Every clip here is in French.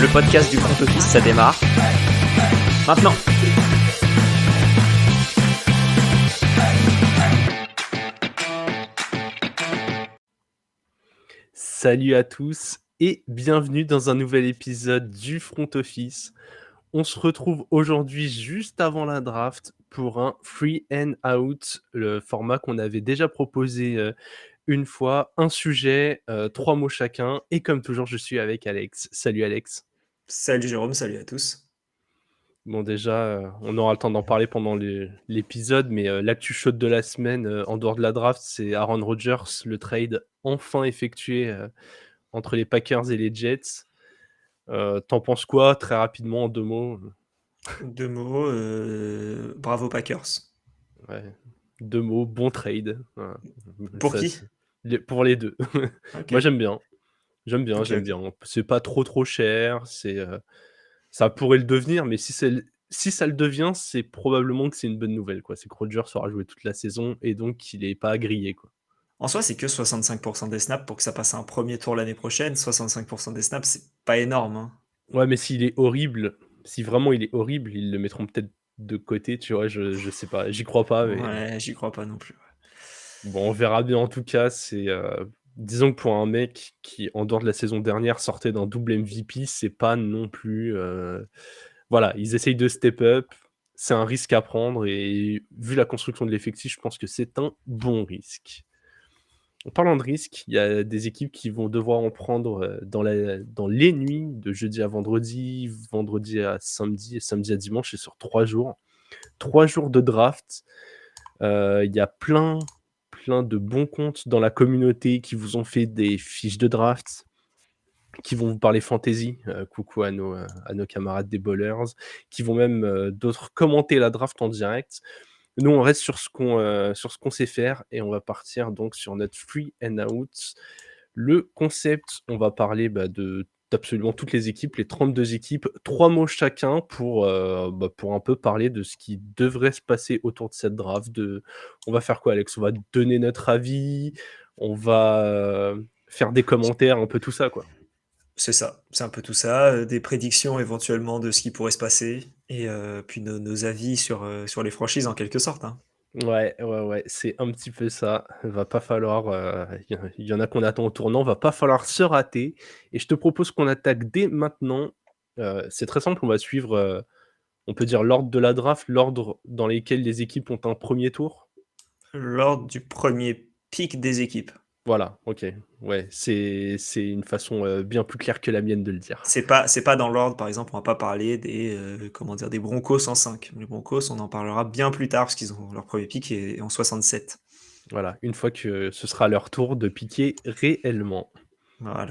Le podcast du front office, ça démarre maintenant. Salut à tous et bienvenue dans un nouvel épisode du Front Office. On se retrouve aujourd'hui juste avant la draft pour un Free and Out, le format qu'on avait déjà proposé une fois. Un sujet, 3 mots chacun. Et comme toujours, je suis avec Alex. Salut Alex. Salut Jérôme, salut à tous. Bon déjà, on aura le temps d'en parler pendant l'épisode, mais l'actu chaude de la semaine, en dehors de la draft, c'est Aaron Rodgers, le trade enfin effectué entre les Packers et les Jets. Tu penses quoi très rapidement en 2 mots? 2 mots, bravo Packers. Ouais, 2 mots, bon trade, voilà. Pour Ça qui? c'est pour les 2. Moi OK, j'aime bien, j'aime bien, OK, j'aime OK. bien. C'est pas trop cher, ça pourrait le devenir, mais si ça le devient, c'est probablement que c'est une bonne nouvelle, quoi. C'est que Rodgers aura joué toute la saison et donc il est pas grillé, quoi. En soi, c'est que 65 des snaps pour que ça passe à un premier tour l'année prochaine. 65 des snaps, c'est pas énorme, hein. Ouais, mais s'il est horrible, si vraiment il est horrible, ils le mettront peut-être de côté, tu vois? Je sais pas, j'y crois pas, mais Ouais, j'y crois pas non plus, ouais. bon, on verra bien en tout cas, disons que pour un mec qui, en dehors de la saison dernière, sortait d'un double MVP, c'est pas non plus, voilà, ils essayent de step up, c'est un risque à prendre et vu la construction de l'effectif, je pense que c'est un bon risque. En parlant de risque, il y a des équipes qui vont devoir en prendre, dans les nuits de jeudi à vendredi, vendredi à samedi et samedi à dimanche et sur 3 jours. 3 jours de draft. Il y a plein de bons comptes dans la communauté qui vous ont fait des fiches de draft, qui vont vous parler fantasy, coucou à nos camarades des ballers, qui vont même, d'autres commenter la draft en direct. Nous, on reste sur ce qu'on sait faire et on va partir donc sur notre free and out. Le concept, on va parler, d'absolument toutes les équipes, les 32 équipes, 3 mots chacun pour un peu parler de ce qui devrait se passer autour de cette draft, on va faire quoi, Alex? On va donner notre avis, on va, faire des commentaires, un peu tout ça, quoi. C'est ça, c'est un peu tout ça, des prédictions éventuellement de ce qui pourrait se passer et puis nos avis sur les franchises en quelque sorte, hein. Ouais, c'est un petit peu ça. Va pas falloir, il y en a qu'on attend au tournant, va pas falloir se rater et je te propose qu'on attaque dès maintenant. C'est très simple, on va suivre, on peut dire l'ordre de la draft, l'ordre dans lesquels les équipes ont un premier tour? Lors du premier pick des équipes. Voilà, OK. Ouais, c'est une façon, bien plus claire que la mienne de le dire. C'est pas dans l'ordre, par exemple, on va pas parler des, comment dire? Des Broncos en 5. Les Broncos, on en parlera bien plus tard parce qu'ils ont leur premier pick est en 67. Voilà, une fois que ce sera leur tour de piquer réellement Voilà.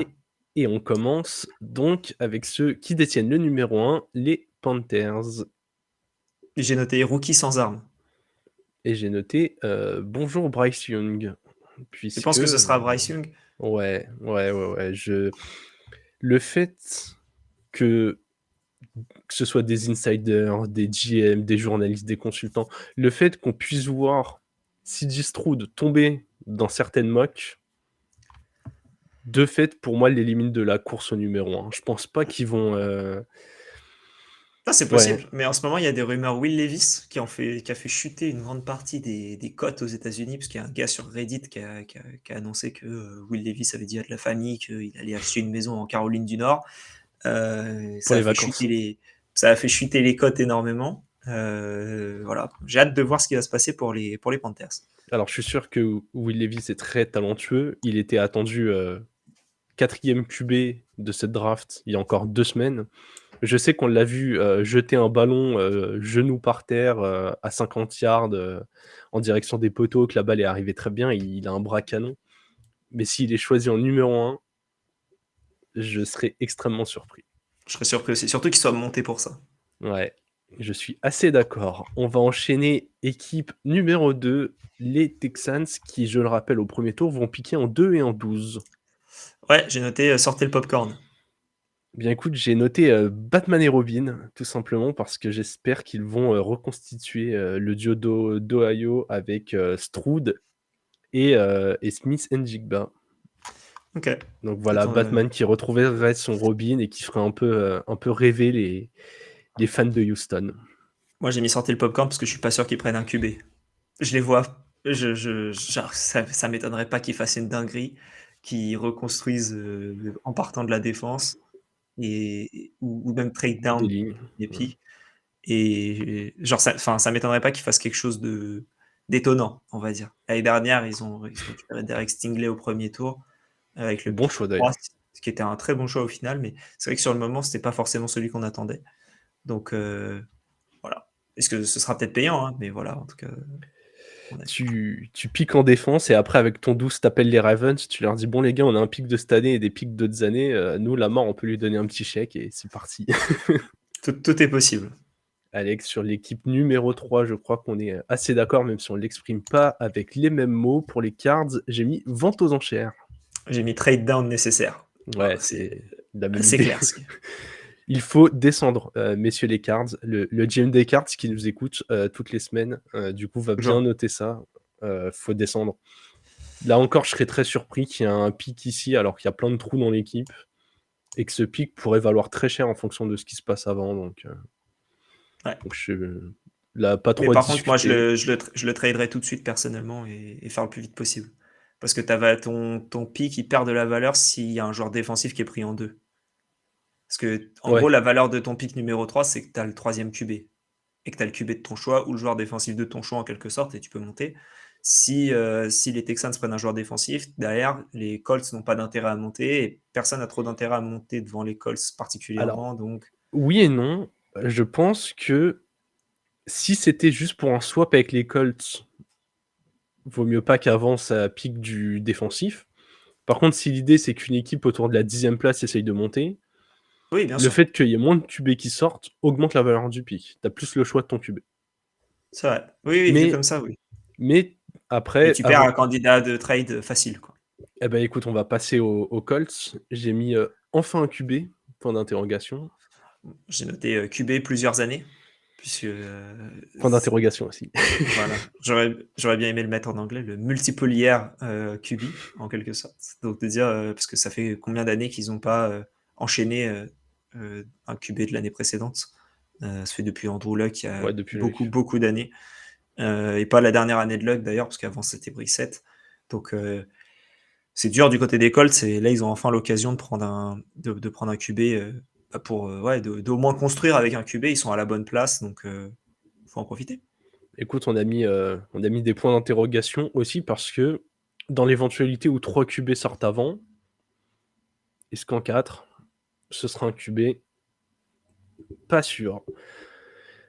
et on commence donc avec ceux qui détiennent le numéro 1, les Panthers. J'ai noté rookie sans armes. Et j'ai noté, «Bonjour Bryce Young», Tu puisque, penses que ce sera Bryce Young? ouais, le fait que ce soit des insiders, des GM, des journalistes, des consultants, le fait qu'on puisse voir CJ Stroud tomber dans certaines mocks, de fait, pour moi, l'élimine de la course au numéro 1. Je pense pas qu'ils vont, Ah, c'est ouais, possible, mais en ce moment, il y a des rumeurs Will Levis qui a fait chuter une grande partie des cotes aux États-Unis, parce qu'il y a un gars sur Reddit qui a annoncé que, Will Levis avait dit à de la famille qu'il allait acheter une maison en Caroline du Nord. pour Ça a les fait chuter vacances. les cotes énormément. Voilà, j'ai hâte de voir ce qui va se passer pour les Panthers. Alors je suis sûr que Will Levis est très talentueux. Il était attendu, 4e QB de cette draft il y a encore 2 semaines. Je sais qu'on l'a vu, jeter un ballon, genou par terre, à 50 yards, en direction des poteaux, que la balle est arrivée très bien. Il a un bras canon. Mais s'il est choisi en numéro 1, je serais extrêmement surpris. Je serais surpris aussi, surtout qu'il soit monté pour ça. Ouais, je suis assez d'accord. On va enchaîner équipe numéro 2, les Texans qui, je le rappelle au premier tour, vont piquer en 2 et en 12. Ouais, j'ai noté, sortez le popcorn. Bien écoute, j'ai noté, Batman et Robin, tout simplement parce que j'espère qu'ils vont, reconstituer, le duo d'Ohio avec, Stroud et Smith Njigba. OK. Donc voilà, Attends, Batman qui retrouverait son Robin et qui ferait un peu rêver les fans de Houston. moi, j'ai mis sortir le popcorn parce que je suis pas sûr qu'ils prennent un QB. Je les vois, genre, ça m'étonnerait pas qu'ils fassent une dinguerie, qu'ils reconstruisent, en partant de la défense ou même trade Des down lignes. des pics et genre ça m'étonnerait pas qu'ils fassent quelque chose d'étonnant, on va dire. L'année dernière, ils ont récupéré Derek Stingley au premier tour avec le Bon pick choix 3, d'ailleurs. ce qui était un très bon choix au final, mais c'est vrai que sur le moment, c'était pas forcément celui qu'on attendait. Donc voilà. Est-ce que ce sera peut-être payant, hein, mais voilà, en tout cas, on a Tu piques en défense et après avec ton douce, t'appelles les Ravens, tu leur dis: «Bon les gars, on a un pic de cette année et des pics d'autres années, nous Lamar, on peut lui donner un petit chèque» et c'est parti. tout est possible. Alex, sur l'équipe numéro 3, je crois qu'on est, assez d'accord, même si on l'exprime pas avec les mêmes mots. Pour les Cards, j'ai mis vente aux enchères. J'ai mis trade down nécessaire. Ouais, Voilà, c'est c'est la même assez idée. clair. Il faut descendre, messieurs les Cards. Le GM des Cards qui nous écoute, toutes les semaines, du coup, va bien Genre, noter ça. Faut descendre. Là encore, je serais très surpris qu'il y ait un pic ici, alors qu'il y a plein de trous dans l'équipe et que ce pic pourrait valoir très cher en fonction de ce qui se passe avant. ouais. Donc là, pas Mais trop à par contre, moi, discuter. je le traderais tout de suite personnellement et faire le plus vite possible. Parce que ton pick, il perd de la valeur s'il y a un joueur défensif qui est pris en deux. Parce que, en gros, Ouais. la valeur de ton pick numéro 3, c'est que tu as le troisième QB. Et que tu as le QB de ton choix ou le joueur défensif de ton choix en quelque sorte, et tu peux monter. Si les Texans prennent un joueur défensif, derrière, les Colts n'ont pas d'intérêt à monter, et personne n'a trop d'intérêt à monter devant les Colts Alors, particulièrement. Donc, oui et non. Je pense que si c'était juste pour un swap avec les Colts, vaut mieux pas qu'avant ça pique du défensif. Par contre, si l'idée c'est qu'une équipe autour de la 10e place essaye de monter, oui, bien le sûr. fait qu'il y ait moins de QB qui sortent augmente la valeur du pick. Tu as plus le choix de ton QB. C'est vrai. Oui, oui, vu Mais comme ça, oui. mais Mais après tu perds avant un candidat de trade facile, quoi. eh ben, écoute, on va passer aux Colts. J'ai mis, enfin un QB, point d'interrogation. J'ai noté QB plusieurs années, puisque Point d'interrogation aussi. voilà, j'aurais bien aimé le mettre en anglais, le multiple year QB, en quelque sorte. Donc de dire, parce que ça fait combien d'années qu'ils n'ont pas enchaîné un QB de l'année précédente. Ça fait depuis Andrew Luck il y a Ouais, depuis beaucoup, Luck. beaucoup d'années. Et pas la dernière année de Luck d'ailleurs, parce qu'avant c'était Brissett. Donc c'est dur du côté des Colts, et là ils ont enfin l'occasion de prendre un QB pour ouais, d'au moins construire avec un QB. Ils sont à la bonne place, donc faut en profiter. Écoute, on a mis des points d'interrogation aussi parce que dans l'éventualité où 3 QB sortent avant, est-ce qu'en 4, ce sera un QB? Pas sûr.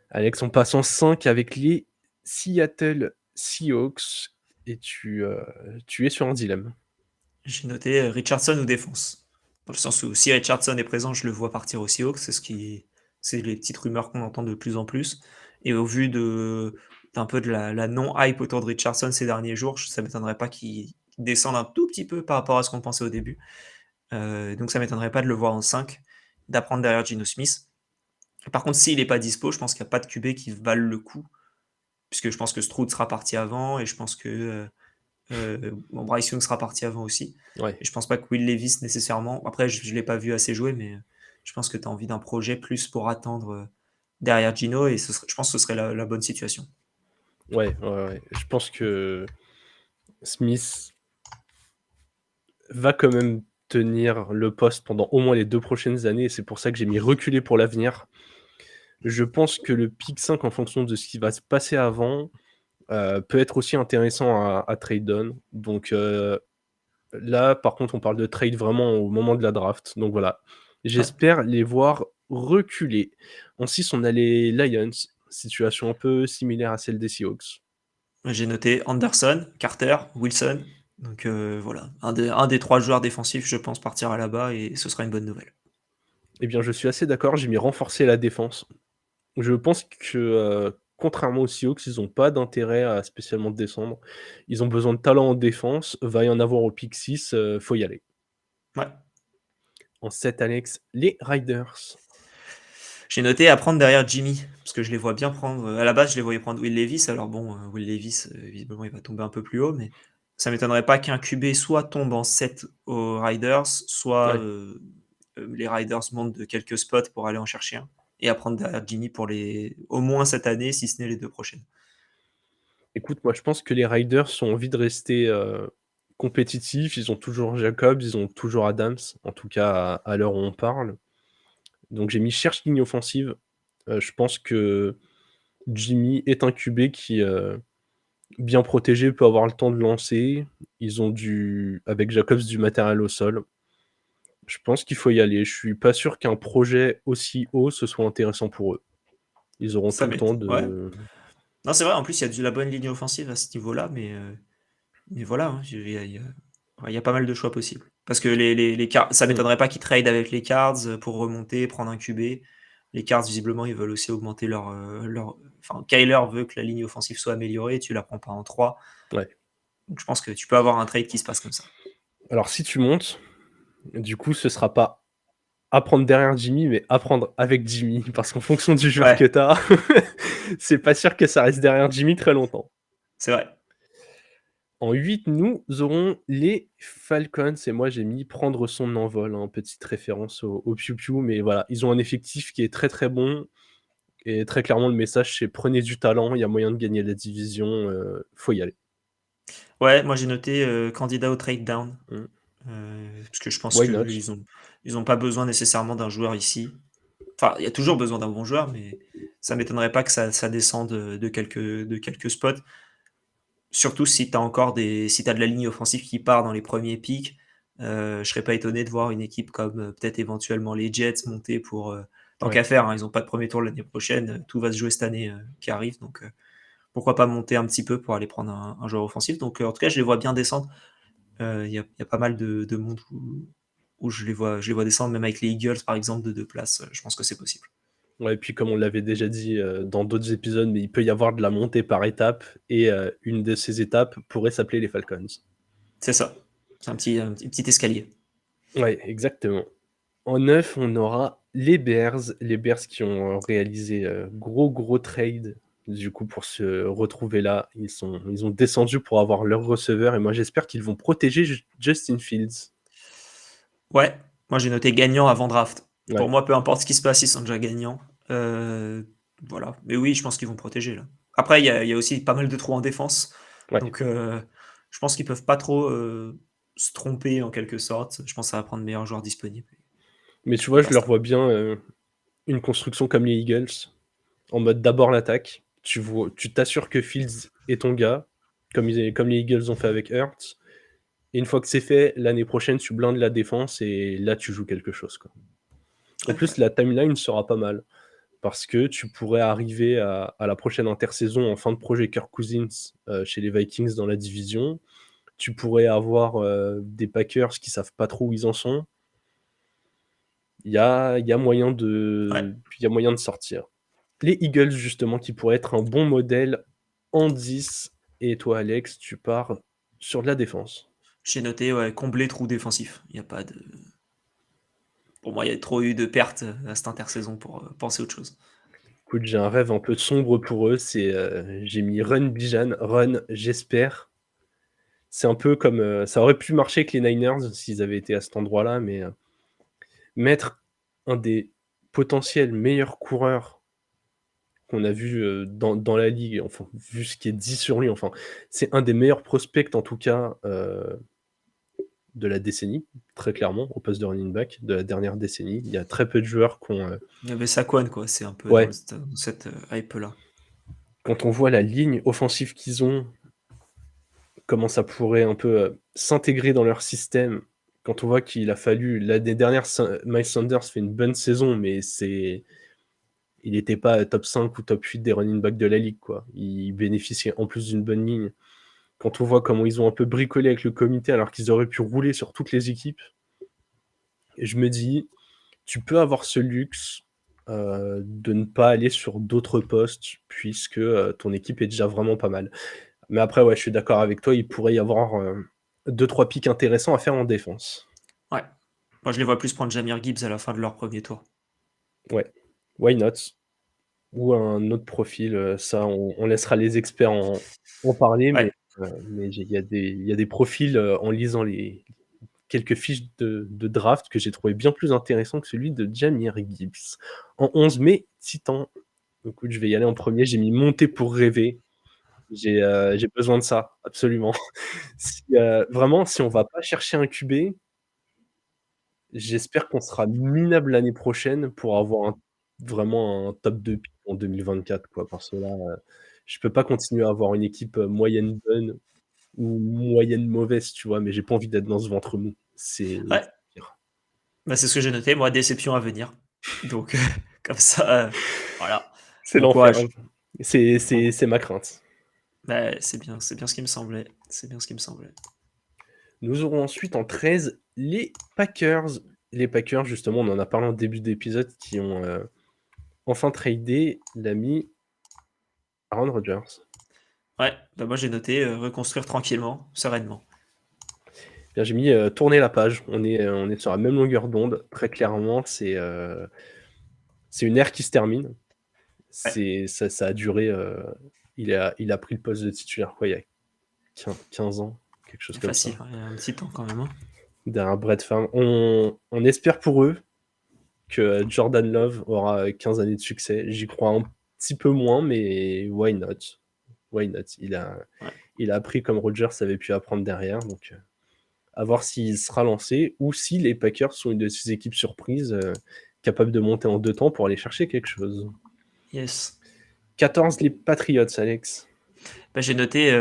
Alex, on passe en 5 avec les Seattle Seahawks et tu es sur un dilemme. J'ai noté Richardson ou défense. Dans le sens où si Richardson est présent, je le vois partir aux Seahawks. C'est les petites rumeurs qu'on entend de plus en plus. Et au vu d'un peu de la non-hype autour de Richardson ces derniers jours, ça m'étonnerait pas qu'il descende un tout petit peu par rapport à ce qu'on pensait au début. Donc ça m'étonnerait pas de le voir en 5, d'apprendre derrière Geno Smith. Par contre, s'il n'est pas dispo, je pense qu'il n'y a pas de QB qui valent le coup, puisque je pense que Stroud sera parti avant, et je pense que bon, Bryce Young sera parti avant aussi. Ouais, Et je pense pas que Will Levis nécessairement. Après, je l'ai pas vu assez jouer, mais je pense que tu as envie d'un projet plus pour attendre derrière Gino, et je pense que ce serait la bonne situation. ouais. Je pense que Smith va quand même tenir le poste pendant au moins les 2 prochaines années et c'est pour ça que j'ai mis reculer pour l'avenir. Je pense que le pick 5 en fonction de ce qui va se passer avant, peut être aussi intéressant à trade down. Donc, là, par contre, on parle de trade vraiment au moment de la draft. Donc voilà, Ouais. j'espère les voir reculer. En 6, on a les Lions, situation un peu similaire à celle des Seahawks. J'ai noté Anderson, Carter, Wilson. Donc voilà, un des trois joueurs défensifs, je pense, partira là-bas, et ce sera une bonne nouvelle. Eh bien, je suis assez d'accord, j'ai mis renforcer la défense. Je pense que, contrairement aux Seahawks, ils ont pas d'intérêt à spécialement descendre. Ils ont besoin de talent en défense, va y en avoir au pick 6, faut y aller. Ouais. En 7, Alex, les Riders. J'ai noté à prendre derrière Jimmy, parce que je les vois bien prendre. À la base, je les voyais prendre Will Levis. Alors bon, Will Levis, visiblement, il va tomber un peu plus haut, mais ça m'étonnerait pas qu'un QB soit tombe en 7 aux Riders, soit, Ouais. les Riders montent de quelques spots pour aller en chercher un et apprendre derrière Jimmy pour les au moins cette année, si ce n'est les 2 prochaines. Écoute, moi, je pense que les Riders ont envie de rester, compétitifs. Ils ont toujours Jacobs, ils ont toujours Adams, en tout cas à l'heure où on parle. Donc j'ai mis cherche ligne offensive. Je pense que Jimmy est un QB qui, bien protégé, peut avoir le temps de lancer. Ils ont avec Jacobs, du matériel au sol. Je pense qu'il faut y aller. Je suis pas sûr qu'un projet aussi haut, ce soit intéressant pour eux. Ils auront Ça tout le temps ouais. de Non, c'est vrai, en plus, il y a de la bonne ligne offensive à ce niveau-là, mais voilà, hein, il y a pas mal de choix possibles. Parce que les Cards, ça mmh, m'étonnerait pas qu'ils trade avec les Cards pour remonter, prendre un QB. Les Cards, visiblement, ils veulent aussi augmenter enfin, Kyler veut que la ligne offensive soit améliorée, tu la prends pas en 3. ouais. Donc je pense que tu peux avoir un trade qui se passe comme ça. Alors si tu montes, du coup, ce sera pas apprendre derrière Jimmy, mais apprendre avec Jimmy, parce qu'en fonction du joueur Ouais, que tu as, c'est pas sûr que ça reste derrière Jimmy très longtemps. c'est vrai. En 8, nous aurons les Falcons et moi j'ai mis prendre son envol, hein, petite référence au Piou Piou, mais voilà, ils ont un effectif qui est très, très bon et très clairement le message c'est: «Prenez du talent, il y a moyen de gagner la division, faut y aller». Ouais, moi j'ai noté, candidat au trade down, Mmh. parce que je pense Why not? qu'ils ont pas besoin nécessairement d'un joueur ici. Enfin, il y a toujours besoin d'un bon joueur, mais ça m'étonnerait pas que ça descende, de quelques spots. Surtout si tu as encore si tu de la ligne offensive qui part dans les premiers pics, je serais pas étonné de voir une équipe comme, peut-être éventuellement les Jets monter pour, tant Ouais. qu'à faire, hein, ils ont pas de premier tour l'année prochaine, tout va se jouer cette année, qui arrive, donc pourquoi pas monter un petit peu pour aller prendre un joueur offensif. Donc en tout cas, je les vois bien descendre. Il y a pas mal de monde où je les vois descendre, même avec les Eagles, par exemple, de 2 places, je pense que c'est possible. Ouais, et puis comme on l'avait déjà dit, dans d'autres épisodes, mais il peut y avoir de la montée par étapes et une de ces étapes pourrait s'appeler les Falcons. C'est ça. C'est un petit escalier. Ouais, exactement. En 9, on aura les Bears qui ont, réalisé, gros, gros trade, du coup, pour se retrouver là. Ils ont descendu pour avoir leur receveur et moi j'espère qu'ils vont protéger Justin Fields. Ouais, moi j'ai noté gagnant avant draft. Pour Ouais, moi, peu importe ce qui se passe, ils sont déjà gagnants. Voilà. Mais oui, je pense qu'ils vont protéger là. Après, il y a aussi pas mal de trous en défense. ouais. Donc, je pense qu'ils peuvent pas trop se tromper en quelque sorte. Je pense que ça va prendre meilleur joueur disponible. Mais tu Et vois, je leur basta. vois bien, une construction comme les Eagles, en mode d'abord l'attaque. Tu t'assures que Fields est ton gars, comme les Eagles ont fait avec Hurts et une fois que c'est fait, l'année prochaine, tu blindes la défense et là, tu joues quelque chose, quoi. En Ouais, plus, ouais. la timeline sera pas mal. Parce que tu pourrais arriver à la prochaine intersaison en fin de projet Kirk Cousins, chez les Vikings dans la division. Tu pourrais avoir, des Packers qui savent pas trop où ils en sont. Ouais. Il y a moyen de sortir. Les Eagles justement qui pourraient être un bon modèle en 10 et toi Alex, tu pars sur de la défense. J'ai noté, ouais, combler trou défensif. Il y a pas de. Pour moi, il y a trop eu de pertes à cette intersaison pour penser autre chose. Écoute, j'ai un rêve un peu sombre pour eux, j'ai mis Run Bijan, Run, j'espère. C'est un peu comme, ça aurait pu marcher avec les Niners s'ils avaient été à cet endroit-là, mais, mettre un des potentiels meilleurs coureurs qu'on a vu, dans la ligue, enfin, vu ce qui est dit sur lui, enfin, c'est un des meilleurs prospects en tout cas, de la décennie, très clairement, au poste de running back de la dernière décennie. Il y a très peu de joueurs qui ont, Il y avait Saquon, quoi. C'est un peu ouais, dans cette hype-là. quand on voit la ligne offensive qu'ils ont, comment ça pourrait un peu, s'intégrer dans leur système, quand on voit qu'il a fallu l'année dernière, Miles Sanders fait une bonne saison, mais il n'était pas top 5 ou top 8 des running backs de la ligue, quoi. Il bénéficiait en plus d'une bonne ligne. Quand on voit comment ils ont un peu bricolé avec le comité alors qu'ils auraient pu rouler sur toutes les équipes, et je me dis: «Tu peux avoir ce luxe, de ne pas aller sur d'autres postes puisque, ton équipe est déjà vraiment pas mal». Mais après, ouais, je suis d'accord avec toi, il pourrait y avoir, 2-3 pics intéressants à faire en défense. Ouais. Moi, je les vois plus prendre Jahmyr Gibbs à la fin de leur premier tour. Ouais, why not? Ou un autre profil, ça on laissera les experts en parler, mais Ouais. Mais il y a des profils en lisant quelques fiches de draft que j'ai trouvé bien plus intéressant que celui de Jahmyr Gibbs. En 11 mai, Titan. Écoute, je vais y aller en premier. J'ai mis monter pour rêver. J'ai besoin de ça, absolument. Vraiment, si on va pas chercher un QB, j'espère qu'on sera minable l'année prochaine pour avoir vraiment un top 2 pick en 2024, quoi. Parce que là, je peux pas continuer à avoir une équipe moyenne bonne ou moyenne mauvaise, tu vois, mais j'ai pas envie d'être dans ce ventre mou. C'est Ouais, pire. bah, c'est ce que j'ai noté, moi, déception à venir. Donc, comme ça, voilà. C'est Bon l'enfer. courage. C'est ma crainte. Bah, c'est bien ce qui me semblait. C'est bien ce qui me semblait. Nous aurons ensuite en 13 les Packers. Les Packers, justement, on en a parlé en début d'épisode, qui ont enfin tradé l'ami Aaron Rodgers. Ouais, bah moi j'ai noté reconstruire tranquillement, sereinement. Bien, j'ai mis tourner la page. On est sur la même longueur d'onde. Très clairement, c'est une ère qui se termine. Ça a duré. Il a pris le poste de titulaire, quoi, il y a 15 ans, quelque chose C'est comme facile, ça. hein, il y a un petit temps quand même. Hein. Derrière Brett Favre. On espère pour eux que Jordan Love aura 15 années de succès. J'y crois un petit peu moins, mais why not? Why not? Il a appris comme Rodgers avait pu apprendre derrière, donc à voir s'il sera lancé ou si les Packers sont une de ces équipes surprises capables de monter en 2 temps pour aller chercher quelque chose. Yes. 14, les Patriots, Alex. Bah, j'ai noté,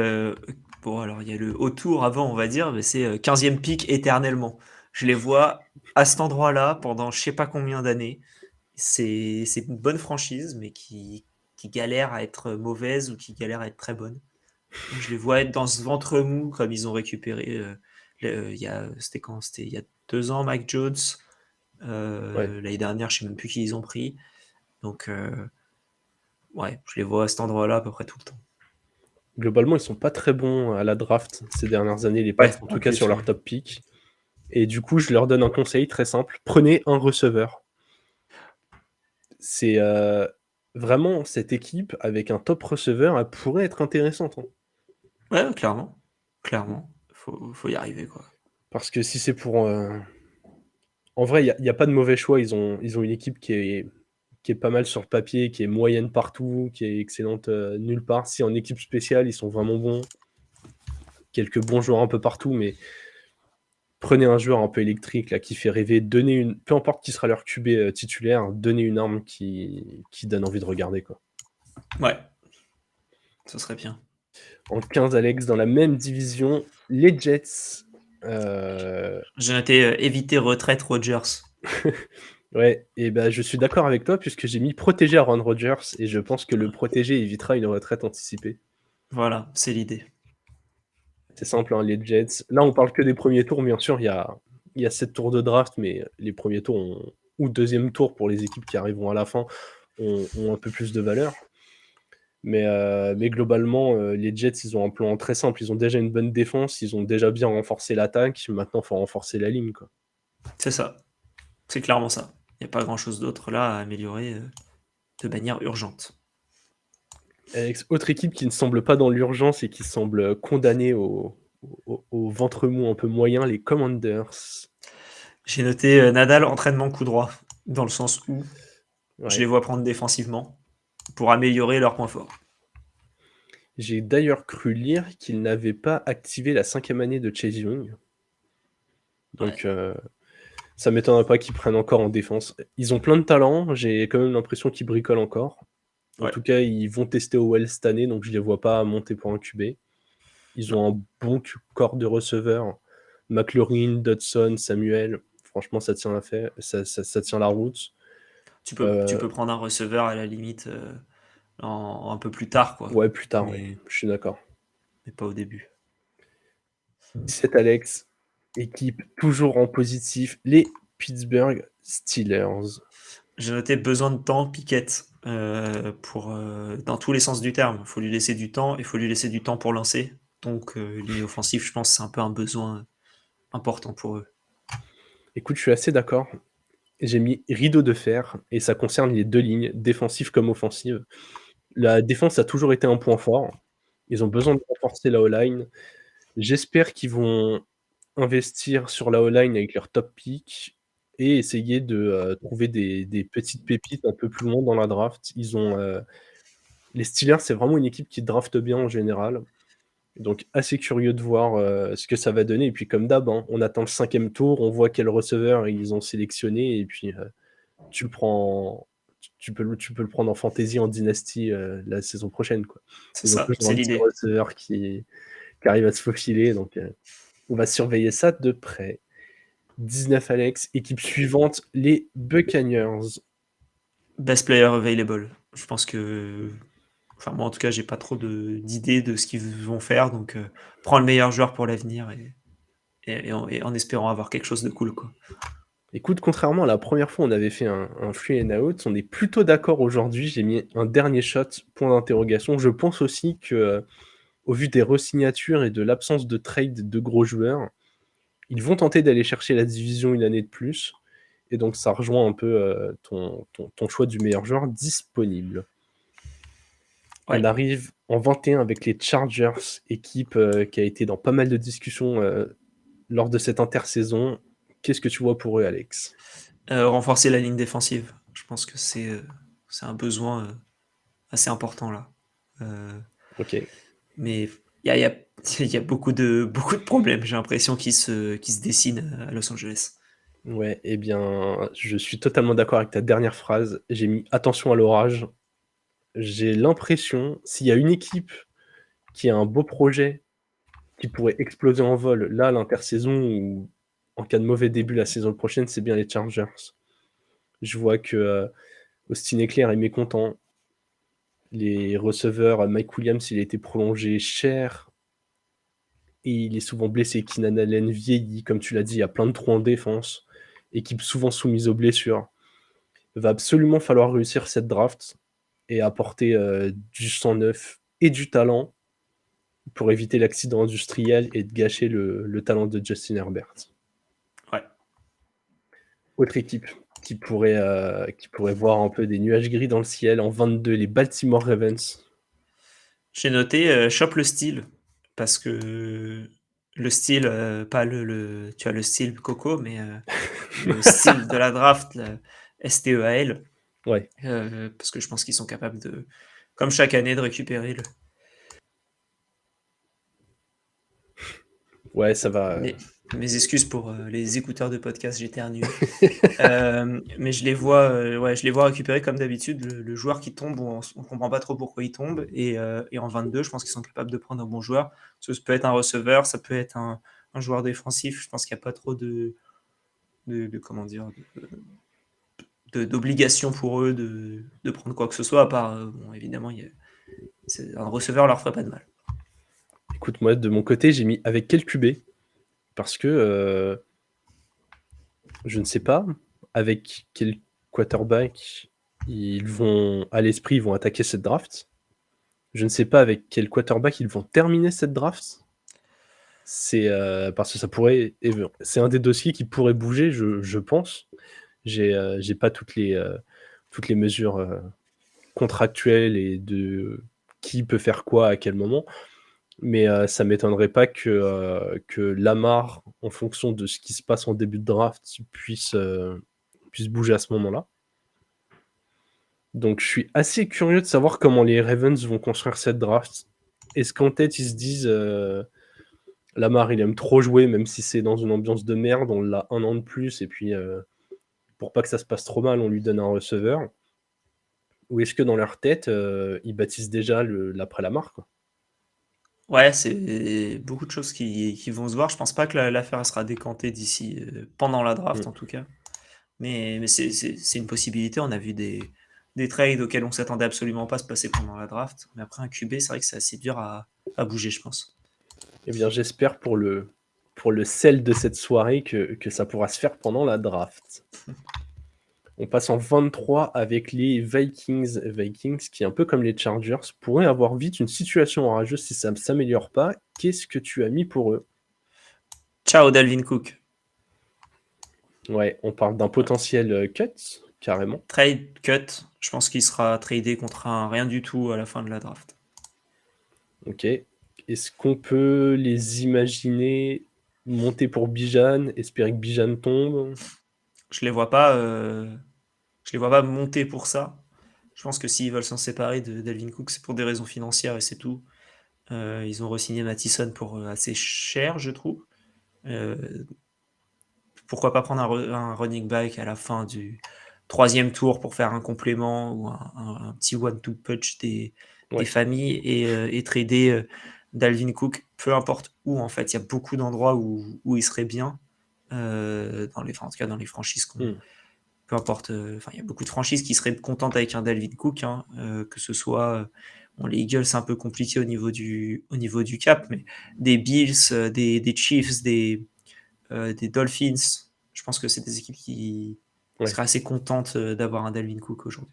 bon alors il y a le haut tour avant on va dire, mais c'est 15e pick éternellement. Je les vois à cet endroit-là pendant je sais pas combien d'années. C'est une bonne franchise, mais qui galère à être mauvaise ou qui galère à être très bonne. Donc je les vois être dans ce ventre mou comme ils ont récupéré. C'était quand? C'était il y a 2 ans, Mike Jones. Ouais. L'année dernière, je sais même plus qui ils ont pris. Donc ouais, je les vois à cet endroit-là à peu près tout le temps. Globalement, ils sont pas très bons à la draft ces dernières années, les Pats, Ouais, en en tout cas plus, sur ouais. leur top pick. Et du coup, je leur donne un conseil très simple. Prenez un receveur. C'est vraiment cette équipe avec un top receveur, elle pourrait être intéressante, hein. Ouais, clairement. Clairement. Faut y arriver, quoi. Parce que si c'est pour. En vrai, il y a pas de mauvais choix. Ils ont une équipe qui est pas mal sur le papier, qui est moyenne partout, qui est excellente nulle part. Si en équipe spéciale, ils sont vraiment bons. Quelques bons joueurs un peu partout, mais prenez un joueur un peu électrique là, qui fait rêver, peu importe qui sera leur QB titulaire, donnez une arme qui donne envie de regarder, quoi. Ouais. Ce serait bien. En 15, Alex, dans la même division, les Jets. Euh, J'ai noté éviter retraite Rodgers. Ouais, et ben je suis d'accord avec toi puisque j'ai mis protéger Aaron Rodgers et je pense que le protéger évitera une retraite anticipée. Voilà, c'est l'idée. C'est simple, hein, les Jets. Là, on parle que des premiers tours, bien sûr. Il y a 7 tours de draft, mais les premiers tours ou deuxième tour pour les équipes qui arriveront à la fin ont un peu plus de valeur. Mais globalement, les Jets, ils ont un plan très simple. Ils ont déjà une bonne défense, ils ont déjà bien renforcé l'attaque. Maintenant, il faut renforcer la ligne, quoi. C'est ça. C'est clairement ça. Il n'y a pas grand-chose d'autre là à améliorer de manière urgente. Alex, autre équipe qui ne semble pas dans l'urgence et qui semble condamnée au ventre mou un peu moyen, les Commanders. J'ai noté Nadal entraînement coup droit, dans le sens où je les Ouais. vois prendre défensivement pour améliorer leurs points forts. J'ai d'ailleurs cru lire qu'ils n'avaient pas activé la 5e année de Chase Young. Donc, ça m'étonnerait pas qu'ils prennent encore en défense. Ils ont plein de talent, j'ai quand même l'impression qu'ils bricolent encore. En Ouais. tout cas, ils vont tester OL cette année, donc je les vois pas monter pour un QB. Ils ont un bon corps de receveurs. McLaurin, Dodson, Samuel. Franchement, ça tient ça tient la route. Tu peux prendre un receveur à la limite un peu plus tard, quoi. Ouais, plus tard, Mais, ouais. Je suis d'accord. mais pas au début. 17, Alex. Équipe toujours en positif. Les Pittsburgh Steelers. J'ai noté besoin de temps, Piquette, dans tous les sens du terme. Il faut lui laisser du temps, il faut lui laisser du temps pour lancer. Donc, ligne offensive, je pense que c'est un peu un besoin important pour eux. Écoute, je suis assez d'accord. J'ai mis rideau de fer et ça concerne les 2 lignes, défensive comme offensive. La défense a toujours été un point fort. Ils ont besoin de renforcer la O-line. J'espère qu'ils vont investir sur la O-line avec leur top pick et essayer de trouver des petites pépites un peu plus loin dans la draft. Les Steelers, c'est vraiment une équipe qui drafte bien en général. Donc assez curieux de voir ce que ça va donner. Et puis comme d'hab, hein, on attend le 5e tour, on voit quel receveur ils ont sélectionné et puis tu le prends, tu peux le prendre en fantasy, en dynasty la saison prochaine, quoi. C'est Ils ont ça, toujours c'est un petit l'idée. receveur qui arrive à se faufiler, donc on va surveiller ça de près. 19 Alex, équipe suivante, les Buccaneers. Best player available. Je pense que. Enfin, moi en tout cas, j'ai pas trop d'idées de ce qu'ils vont faire, donc prends le meilleur joueur pour l'avenir et en espérant avoir quelque chose de cool, quoi. Écoute, contrairement à la première fois, on avait fait un free and out, on est plutôt d'accord aujourd'hui. J'ai mis un dernier shot, point d'interrogation. Je pense aussi que, au vu des re-signatures et de l'absence de trade de gros joueurs, ils vont tenter d'aller chercher la division une année de plus. Et donc, ça rejoint un peu ton choix du meilleur joueur disponible. Ouais. On arrive en 21 avec les Chargers, équipe qui a été dans pas mal de discussions lors de cette intersaison. Qu'est-ce que tu vois pour eux, Alex? Renforcer la ligne défensive. Je pense que c'est un besoin assez important là. Ok. Mais il y a beaucoup de problèmes, j'ai l'impression, qui se dessinent à Los Angeles. Ouais, eh bien, je suis totalement d'accord avec ta dernière phrase. J'ai mis attention à l'orage. J'ai l'impression, s'il y a une équipe qui a un beau projet qui pourrait exploser en vol, là, l'intersaison ou en cas de mauvais début la saison prochaine, c'est bien les Chargers. Je vois que Austin Ekeler est mécontent. Les receveurs, Mike Williams, il a été prolongé cher et il est souvent blessé. Keenan Allen vieillit, comme tu l'as dit, il y a plein de trous en défense. Équipe souvent soumise aux blessures. Il va absolument falloir réussir cette draft et apporter du sang neuf et du talent pour éviter l'accident industriel et de gâcher le talent de Justin Herbert. Ouais. Autre équipe qui pourrait voir un peu des nuages gris dans le ciel, en 22, les Baltimore Ravens. J'ai noté chope le style parce que le style, pas tu as le style Coco, mais le style de la draft, le STEAL, Ouais, parce que je pense qu'ils sont capables de, comme chaque année, de récupérer ouais, ça va. mes excuses pour les écouteurs de podcast, j'éternue. Mais je les vois, je les vois récupérer comme d'habitude le joueur qui tombe, on comprend pas trop pourquoi il tombe. Et en 22, je pense qu'ils sont capables de prendre un bon joueur. Ça peut être un receveur, ça peut être un joueur défensif. Je pense qu'il n'y a pas trop comment dire, d'obligation pour eux de prendre quoi que ce soit, à part, bon, évidemment, un receveur leur ferait pas de mal. Écoute, moi, de mon côté, j'ai mis avec quel QB parce que je ne sais pas avec quel quarterback ils vont attaquer cette draft. Je ne sais pas avec quel quarterback ils vont terminer cette draft. C'est parce que ça pourrait. C'est un des dossiers qui pourrait bouger, je pense. J'ai pas toutes les mesures contractuelles et de qui peut faire quoi à quel moment. Mais ça m'étonnerait pas que Lamar, en fonction de ce qui se passe en début de draft, puisse bouger à ce moment-là. Donc je suis assez curieux de savoir comment les Ravens vont construire cette draft. Est-ce qu'en tête, ils se disent Lamar, il aime trop jouer, même si c'est dans une ambiance de merde, on l'a un an de plus, et puis pour pas que ça se passe trop mal, on lui donne un receveur. Ou est-ce que dans leur tête, ils baptisent déjà l'après Lamar, quoi. Ouais, c'est beaucoup de choses qui vont se voir. Je pense pas que l'affaire sera décantée d'ici, pendant la draft en tout cas. Mais c'est une possibilité. On a vu des trades auxquels on s'attendait absolument pas se passer pendant la draft. Mais après un QB, c'est vrai que c'est assez dur à bouger, je pense. Eh bien, j'espère pour le sel de cette soirée que ça pourra se faire pendant la draft. On passe en 23 avec les Vikings. Vikings, qui est un peu comme les Chargers, pourraient avoir vite une situation orageuse si ça ne s'améliore pas. Qu'est-ce que tu as mis pour eux? Ciao, Dalvin Cook. Ouais, on parle d'un potentiel cut, carrément. Trade cut. Je pense qu'il sera tradé contre un rien du tout à la fin de la draft. Ok. Est-ce qu'on peut les imaginer monter pour Bijan, espérer que Bijan tombe? Je les vois pas, je les vois pas monter pour ça. Je pense que s'ils veulent s'en séparer de Dalvin Cook, c'est pour des raisons financières et c'est tout. Ils ont re-signé Mattison pour, assez cher, je trouve. Heu, Pourquoi pas prendre un running back à la fin du troisième tour pour faire un complément ou un petit one two punch des Ouais. familles et trader, Dalvin Cook, peu importe où en fait. Il y a beaucoup d'endroits où il serait bien, en tout cas dans les franchises qu'on Hmm. peu importe, enfin, il y a beaucoup de franchises qui seraient contentes avec un Dalvin Cook, hein, que ce soit, bon, les Eagles, c'est un peu compliqué au niveau du cap, mais des Bills, des Chiefs, des Dolphins, je pense que c'est des équipes qui Ouais. seraient assez contentes, d'avoir un Dalvin Cook aujourd'hui.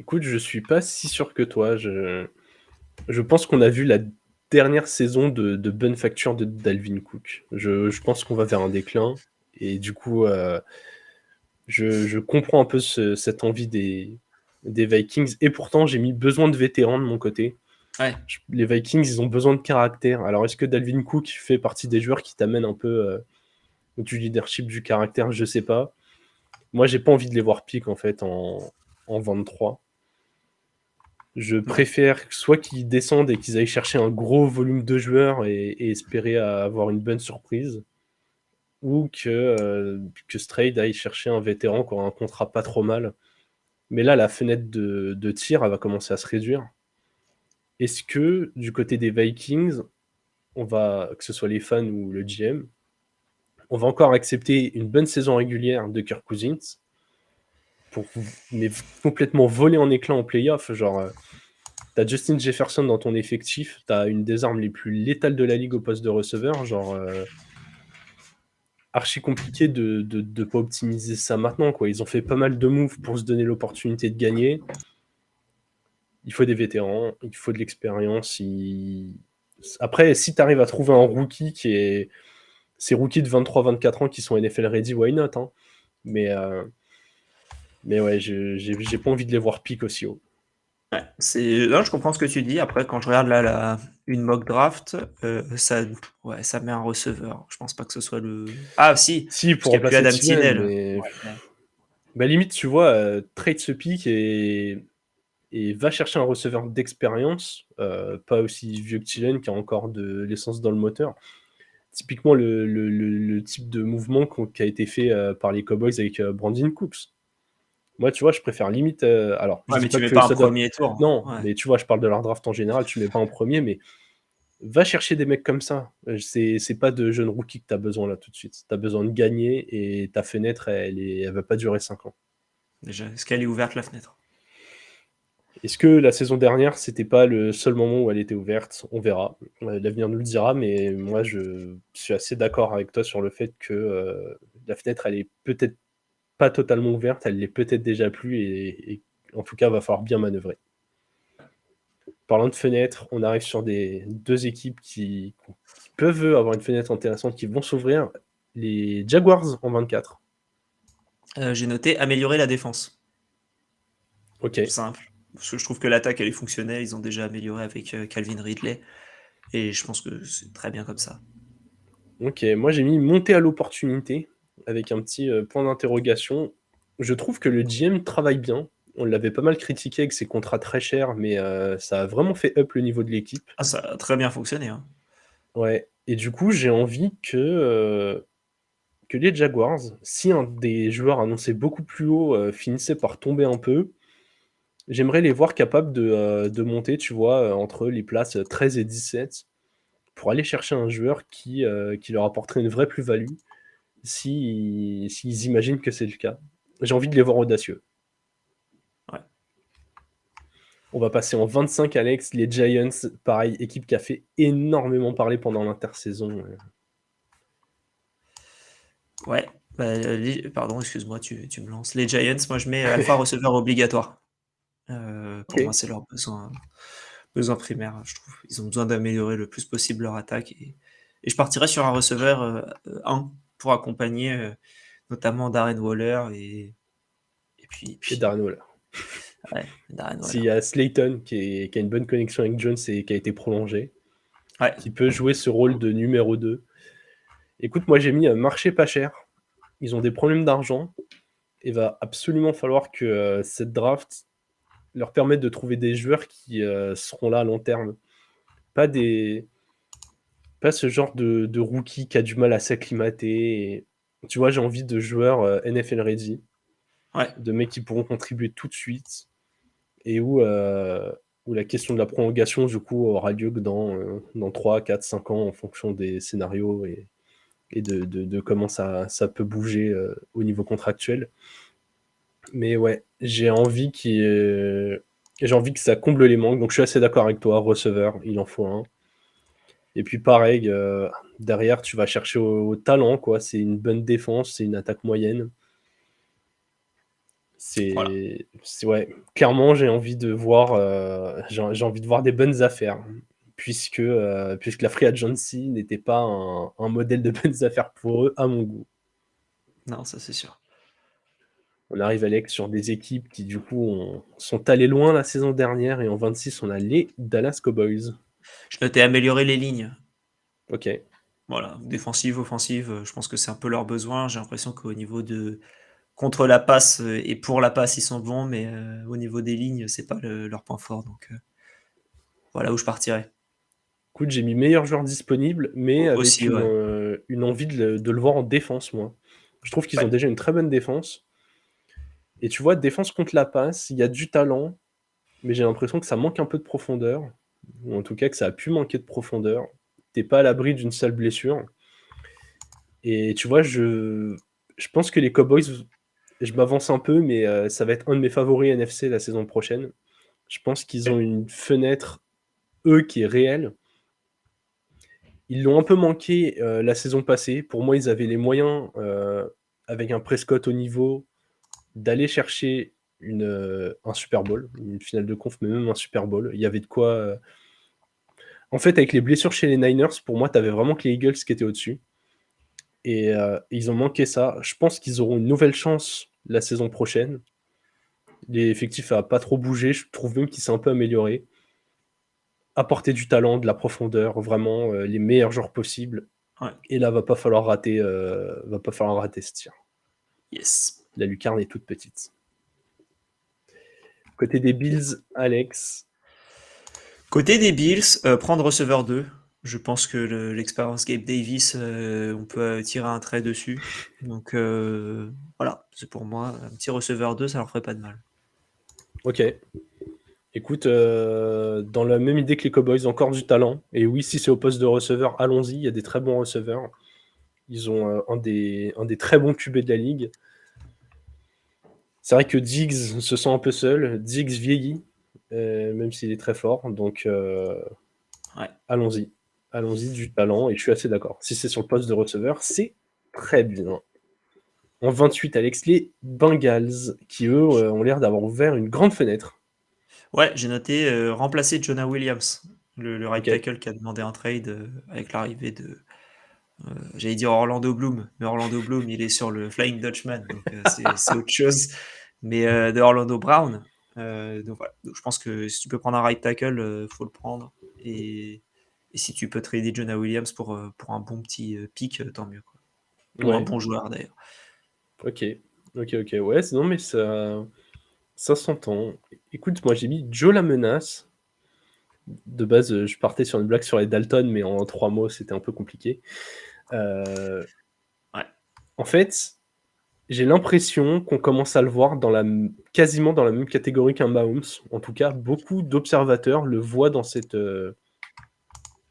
Écoute, je suis pas si sûr que toi. Je pense qu'on a vu la dernière saison de bonne facture de Dalvin Cook. Je pense qu'on va vers un déclin. Et du coup, je comprends un peu cette envie des Vikings. Et pourtant, j'ai mis besoin de vétérans de mon côté. Ouais, Les Vikings, ils ont besoin de caractère. Alors, est-ce que Dalvin Cook fait partie des joueurs qui t'amènent un peu du leadership, du caractère? Je sais pas. Moi, j'ai pas envie de les voir pique en fait en 23. Je ouais. préfère soit qu'ils descendent et qu'ils aillent chercher un gros volume de joueurs et espérer avoir une bonne surprise, ou que Strayed aille chercher un vétéran qui aura un contrat pas trop mal. Mais là, la fenêtre de tir, elle va commencer à se réduire. Est-ce que du côté des Vikings, que ce soit les fans ou le GM, on va encore accepter une bonne saison régulière de Kirk Cousins mais complètement voler en éclats en playoff, genre t'as Justin Jefferson dans ton effectif, t'as une des armes les plus létales de la ligue au poste de receveur, genre archi compliqué de pas optimiser ça maintenant, quoi. Ils ont fait pas mal de moves pour se donner l'opportunité de gagner. Il faut des vétérans, il faut de l'expérience. Après, si t'arrives à trouver un rookie ces rookies de 23-24 ans qui sont NFL ready, why not, hein. Mais ouais, j'ai pas envie de les voir pique aussi haut. Ouais, non, je comprends ce que tu dis. Après, quand je regarde là une mock draft, ouais, ça met un receveur. Je pense pas que ce soit Ah si, Si, parce pour qu'il y a plus remplacer Adam Thielen, Thielen. mais Ouais. bah, limite, tu vois, trade ce pick et va chercher un receveur d'expérience, pas aussi vieux que Thielen, qui a encore de l'essence dans le moteur. Typiquement, le type de mouvement qui a été fait par les Cowboys avec Brandon Cooks. Moi, tu vois, je préfère limite. Alors, je Ouais, dis mais pas tu mets que pas un ça doit. premier tour. Non, Ouais. mais tu vois, je parle de leur draft en général. Tu mets pas en premier, mais va chercher des mecs comme ça. C'est pas de jeunes rookies que tu as besoin là tout de suite. Tu as besoin de gagner et ta fenêtre, elle va pas durer 5 ans. Déjà, est-ce qu'elle est ouverte la fenêtre? Est-ce que la saison dernière, c'était pas le seul moment où elle était ouverte? On verra. L'avenir nous le dira, mais moi, je suis assez d'accord avec toi sur le fait que la fenêtre, elle est peut-être pas totalement ouverte, elle l'est peut-être déjà plus, et en tout cas, il va falloir bien manœuvrer. Parlant de fenêtre, on arrive sur deux équipes qui peuvent avoir une fenêtre intéressante, qui vont s'ouvrir. Les Jaguars en 24. J'ai noté améliorer la défense. Ok. Simple. Parce que je trouve que l'attaque, elle est fonctionnelle. Ils ont déjà amélioré avec Calvin Ridley. Et je pense que c'est très bien comme ça. Ok, moi j'ai mis monter à l'opportunité avec un petit point d'interrogation. Je trouve que le GM travaille bien. On l'avait pas mal critiqué avec ses contrats très chers, mais ça a vraiment fait up le niveau de l'équipe. Ah, ça a très bien fonctionné, hein. Ouais. Et du coup, j'ai envie que les Jaguars, si un des joueurs annoncés beaucoup plus haut finissait par tomber un peu, j'aimerais les voir capables de monter, tu vois, entre les places 13 et 17 pour aller chercher un joueur qui leur apporterait une vraie plus-value s'ils imaginent que c'est le cas. J'ai envie de les voir audacieux. Ouais. On va passer en 25, Alex. Les Giants, pareil, équipe qui a fait énormément parler pendant l'intersaison. Ouais. Bah, pardon, excuse-moi, tu me lances. Les Giants, moi je mets alpha receveur obligatoire. Pour moi, Ok. c'est leur besoin primaire, je trouve. Ils ont besoin d'améliorer le plus possible leur attaque. Et je partirais sur un receveur 1 pour accompagner notamment Darren Waller et Et puis Darren Waller. Ouais, Darren S'il Waller. y a Slayton qui a une bonne connexion avec Jones et qui a été prolongé, Ouais, qui peut jouer ce rôle de numéro 2. Écoute, moi j'ai mis marché pas cher. Ils ont des problèmes d'argent. Il va absolument falloir que cette draft leur permette de trouver des joueurs qui seront là à long terme. Pas ce genre de rookie qui a du mal à s'acclimater. Tu vois, j'ai envie de joueurs NFL ready, ouais, de mecs qui pourront contribuer tout de suite et où la question de la prolongation, du coup, aura lieu que dans 3, 4, 5 ans en fonction des scénarios et de comment ça peut bouger au niveau contractuel. Mais ouais, j'ai envie que ça comble les manques. Donc je suis assez d'accord avec toi, receveur, il en faut un. Et puis pareil, derrière, tu vas chercher au talent, quoi. C'est une bonne défense, c'est une attaque moyenne. voilà. Ouais, clairement, j'ai envie de voir, j'ai envie de voir des bonnes affaires, puisque la free agency n'était pas un modèle de bonnes affaires pour eux, à mon goût. Non, ça c'est sûr. On arrive, Alex, sur des équipes qui, du coup, sont allées loin la saison dernière et en 26, on a les Dallas Cowboys. Je notais améliorer les lignes. Ok. Voilà, défensive, offensive, je pense que c'est un peu leur besoin. J'ai l'impression qu'au niveau de contre la passe et pour la passe, ils sont bons, mais au niveau des lignes, c'est pas leur point fort. Donc voilà où je partirais. Écoute, j'ai mis meilleur joueur disponible, mais avec Aussi, ouais. une envie de le voir en défense, moi. Je trouve qu'ils ont Ouais, déjà une très bonne défense. Et tu vois, défense contre la passe, il y a du talent, mais j'ai l'impression que ça manque un peu de profondeur. Ou en tout cas, que ça a pu manquer de profondeur. T'es pas à l'abri d'une seule blessure. Et tu vois, je pense que les Cowboys, je m'avance un peu, mais ça va être un de mes favoris NFC la saison prochaine. Je pense qu'ils ont ouais, une fenêtre, eux, qui est réelle. Ils l'ont un peu manqué la saison passée. Pour moi, ils avaient les moyens, avec un Prescott au niveau, d'aller chercher un Super Bowl, une finale de conf, mais même un Super Bowl. Il y avait de quoi. En fait, avec les blessures chez les Niners, pour moi, tu avais vraiment que les Eagles qui étaient au-dessus. Et ils ont manqué ça. Je pense qu'ils auront une nouvelle chance la saison prochaine. L'effectif a pas trop bougé. Je trouve même qu'il s'est un peu amélioré. Apporter du talent, de la profondeur, vraiment les meilleurs joueurs possibles. ouais. Et là, va pas falloir rater ce tir. Yes. La lucarne est toute petite. Côté des Bills, Alex. Côté des Bills, prendre receveur 2. Je pense que l'expérience Gabe Davis, on peut tirer un trait dessus. Donc voilà, c'est pour moi. Un petit receveur 2, ça leur ferait pas de mal. Ok. Écoute, dans la même idée que les Cowboys, encore du talent. Et oui, si c'est au poste de receveur, allons-y. Il y a des très bons receveurs. Ils ont un des très bons QB de la ligue. C'est vrai que Diggs se sent un peu seul. Diggs vieillit, même s'il est très fort. Donc, Ouais. allons-y. Allons-y, du talent. Et je suis assez d'accord. Si c'est sur le poste de receveur, c'est très bien. En 28, Alex, les Bengals, qui eux ont l'air d'avoir ouvert une grande fenêtre. Ouais, j'ai noté remplacer Jonah Williams, le right Ok. tackle qui a demandé un trade avec l'arrivée de, j'allais dire Orlando Bloom, mais Orlando Bloom, il est sur le Flying Dutchman, donc c'est autre chose. Mais de Orlando Brown, donc voilà. Donc, je pense que si tu peux prendre un right tackle, faut le prendre. Et si tu peux trader Jonah Williams pour un bon petit pick, tant mieux, quoi. Ou un Ouais. bon joueur d'ailleurs. Ok. Ok, ok. Ouais, non, mais ça s'entend. Écoute, moi j'ai mis Joe la menace. De base, je partais sur une blague sur les Dalton, mais en 3 mots, c'était un peu compliqué. Euh, Ouais. En fait, j'ai l'impression qu'on commence à le voir quasiment dans la même catégorie qu'un Mahomes. En tout cas, beaucoup d'observateurs le voient dans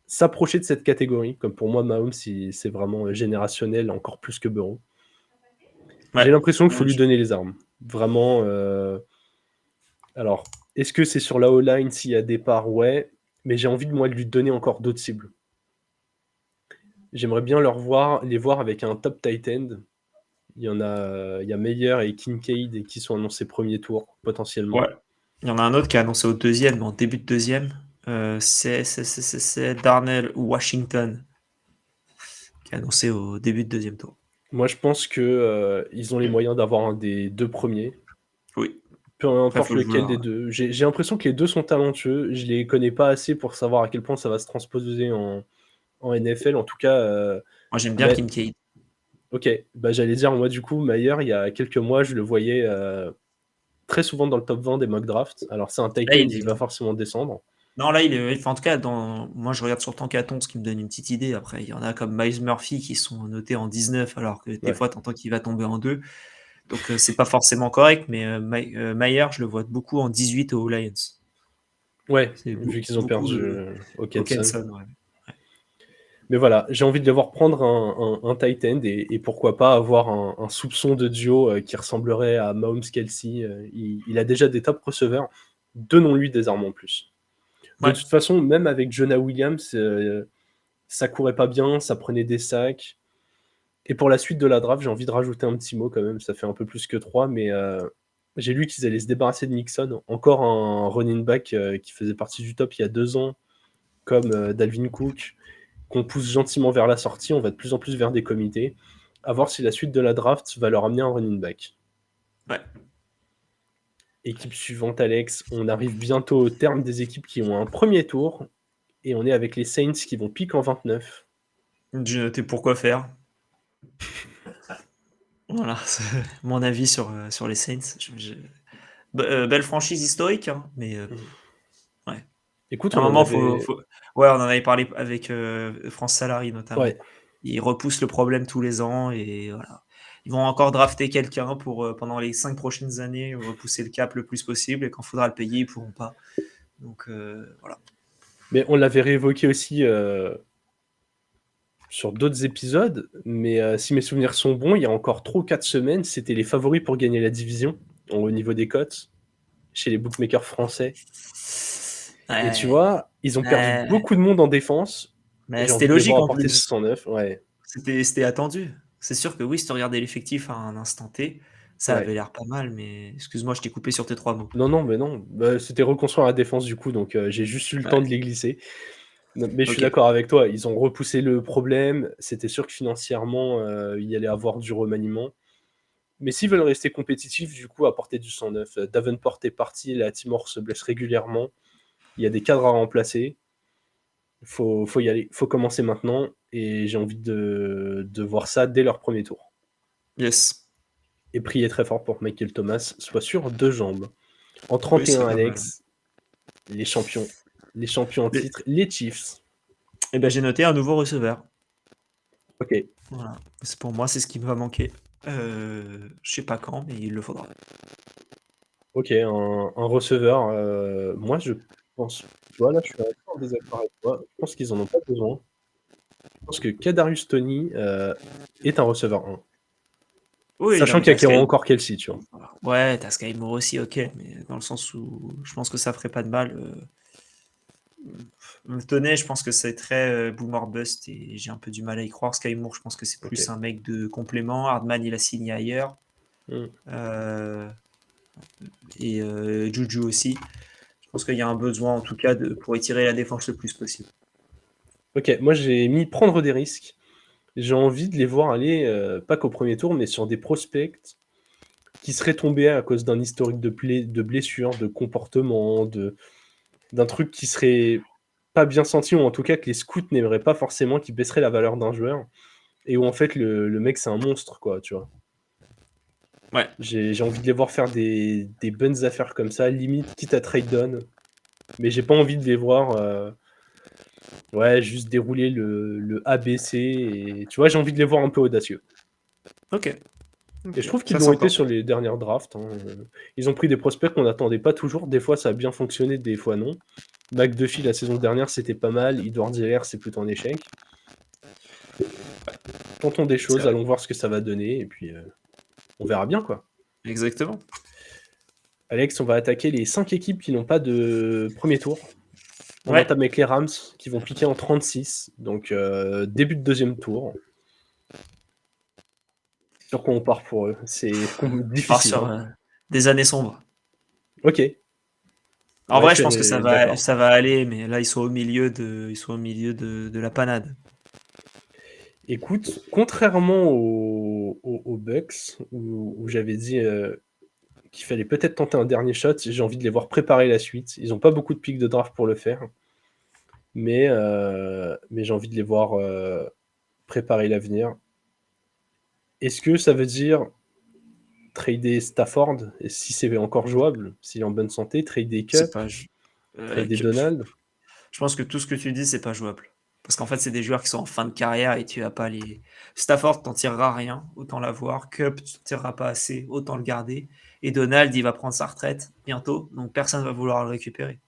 s'approcher de cette catégorie. Comme pour moi, Mahomes, c'est vraiment générationnel, encore plus que Burrow. J'ai Ouais. l'impression qu'il faut Ouais, lui donner les armes. Vraiment. Alors, est-ce que c'est sur la O-line s'il y a départ? Ouais. Mais j'ai envie, moi, de lui donner encore d'autres cibles. J'aimerais bien les voir avec un top tight end. Il y a Meyer et Kincaid qui sont annoncés premier tour, potentiellement. Ouais. Il y en a un autre qui a annoncé au deuxième, en début de deuxième. C'est Darnell Washington qui a annoncé au début de deuxième tour. Moi, je pense que ils ont les moyens d'avoir un des deux premiers. Oui. Peu Après, importe faut le lequel des vouloir. deux. J'ai l'impression que les deux sont talentueux. Je les connais pas assez pour savoir à quel point ça va se transposer en NFL. En tout cas, Moi, j'aime bien Ma- Kincaid. ok, bah, j'allais dire, moi, du coup, Mayer, il y a quelques mois, je le voyais très souvent dans le top 20 des mock drafts. Alors, c'est un tight Là, end, il il est. va forcément descendre. Non, là, il est. Enfin, en tout cas, moi, je regarde sur Tankaton, ce qui me donne une petite idée. Après, il y en a comme Miles Murphy qui sont notés en 19, alors que des Ouais. fois, t'entends qu'il va tomber en 2. Donc, c'est pas forcément correct, mais Mayer, je le vois beaucoup en 18 aux Lions. Ouais, C'est vu qu'ils ont beaucoup perdu Hawkinson. Hawkinson, ouais. Mais voilà, j'ai envie de les voir prendre un tight end et pourquoi pas avoir un soupçon de duo qui ressemblerait à Mahomes Kelsey. Il a déjà des top receveurs. Donnons-lui des armes en plus. De Ouais. toute façon, même avec Jonah Williams, ça courait pas bien, ça prenait des sacs. Et pour la suite de la draft, j'ai envie de rajouter un petit mot quand même, ça fait un peu plus que 3, mais j'ai lu qu'ils allaient se débarrasser de Mixon. Encore un running back qui faisait partie du top il y a 2 ans, comme Dalvin Cook, qu'on pousse gentiment vers la sortie, on va de plus en plus vers des comités. À voir si la suite de la draft va leur amener un running back. Ouais. Équipe suivante, Alex, on arrive bientôt au terme des équipes qui ont un premier tour, et on est avec les Saints qui vont piquer en 29. J'ai noté pourquoi faire. Voilà, c'est mon avis sur les Saints. Belle franchise historique, hein, mais ouais. Écoute, À un on en moment, avait... ouais, on en avait parlé avec France Salary Ouais, notamment. Ils repoussent le problème tous les ans et voilà. Ils vont encore drafter quelqu'un pour pendant les 5 prochaines années repousser le cap le plus possible et quand il faudra le payer, ils pourront pas. Donc voilà. mais on l'avait réévoqué aussi sur d'autres épisodes, mais si mes souvenirs sont bons, il y a encore 3 ou 4 semaines, c'était les favoris pour gagner la division au niveau des cotes chez les bookmakers français. Et tu Ouais, vois, ils ont perdu ouais. beaucoup de monde en défense. Mais J'ai c'était envie de les logique voir en apporter du plus. 109. Ouais, C'était attendu. C'est sûr que oui, si tu regardais l'effectif à un instant T, ça ouais. avait l'air pas mal, mais excuse-moi, je t'ai coupé sur tes 3 mots. Non, non, mais non. Bah, c'était reconstruire la défense du coup, donc j'ai juste eu le temps Ouais, de les glisser. Non, mais je suis ok. d'accord avec toi, ils ont repoussé le problème. C'était sûr que financièrement, il y allait avoir du remaniement. Mais s'ils veulent rester compétitifs, du coup, apporter du 109. Davenport est parti, la Timor se blesse régulièrement. Il y a des cadres à remplacer. Faut y aller, faut commencer maintenant. Et j'ai envie de voir ça dès leur premier tour. Yes. Et prier très fort pour que Michael Thomas soit sur 2 jambes. En Oui, ce 31, serait pas mal. Alex, les champions. Les champions en Mais- titre, les Chiefs. Eh ben, j'ai noté un nouveau receveur. Ok, Voilà. Pour moi, c'est ce qui me va manquer. Je sais pas quand, mais il le faudra. ok, un receveur. Moi, je pense. Voilà, je suis un peu en désaccord avec toi. Je pense qu'ils en ont pas besoin. Je pense que Kadarius Toney est un receveur 1. Oui, non, Sachant mais qu'il y t'as a Kéron Sky. encore Kelsey, tu vois. Ouais, t'as Sky Moore aussi, ok, mais dans le sens où je pense que ça ferait pas de mal. Toney, je pense que c'est très boomer bust et j'ai un peu du mal à y croire. Sky Moore, je pense que c'est Ok. plus un mec de complément. Hardman, il a signé ailleurs. Hmm. Euh, et Juju aussi. Je pense qu'il y a un besoin, en tout cas, pour étirer la défense le plus possible. Ok, moi j'ai mis prendre des risques. J'ai envie de les voir aller, pas qu'au premier tour, mais sur des prospects qui seraient tombés à cause d'un historique de blessures, de comportement, d'un truc qui serait pas bien senti, ou en tout cas que les scouts n'aimeraient pas forcément, qui baisserait la valeur d'un joueur, et où en fait le mec c'est un monstre, quoi, tu vois. Ouais, J'ai envie de les voir faire des bonnes affaires comme ça, limite quitte à trade down, mais j'ai pas envie de les voir ouais, juste dérouler le ABC, et tu vois, j'ai envie de les voir un peu audacieux. ok. Et je Ok, trouve qu'ils ça l'ont été s'entend. sur les dernières drafts, hein. Ils ont pris des prospects qu'on n'attendait pas toujours. Des fois, ça a bien fonctionné, des fois non. McDuffie, la saison dernière, c'était pas mal. Edward Zeller, c'est plutôt un échec. Tentons des C'est choses, vrai. allons voir ce que ça va donner, et puis on verra bien, quoi. Exactement. Alex, on va attaquer les 5 équipes qui n'ont pas de premier tour. On Ouais, entame avec les Rams, qui vont piquer en 36, donc début de deuxième tour. Sur quoi on part pour eux? C'est on part difficile, sur hein. des années sombres. Ok, En ouais, je vrai, je suis pense que d'accord. ça va aller, mais là, ils sont au milieu de la panade. Écoute, contrairement aux Bucks, où j'avais dit qu'il fallait peut-être tenter un dernier shot. J'ai envie de les voir préparer la suite. Ils n'ont pas beaucoup de pics de draft pour le faire, mais j'ai envie de les voir préparer l'avenir. Est-ce que ça veut dire trader Stafford, et si c'est encore jouable, s'il est en bonne santé, trader C'est Cup, pas. trader Cup. Donald? Je pense que tout ce que tu dis, c'est pas jouable. Parce qu'en fait, c'est des joueurs qui sont en fin de carrière et tu vas pas les. Stafford, t'en tireras rien, autant l'avoir. Cup, tu t'en tireras pas assez, autant le garder. Et Donald, il va prendre sa retraite bientôt, donc personne va vouloir le récupérer.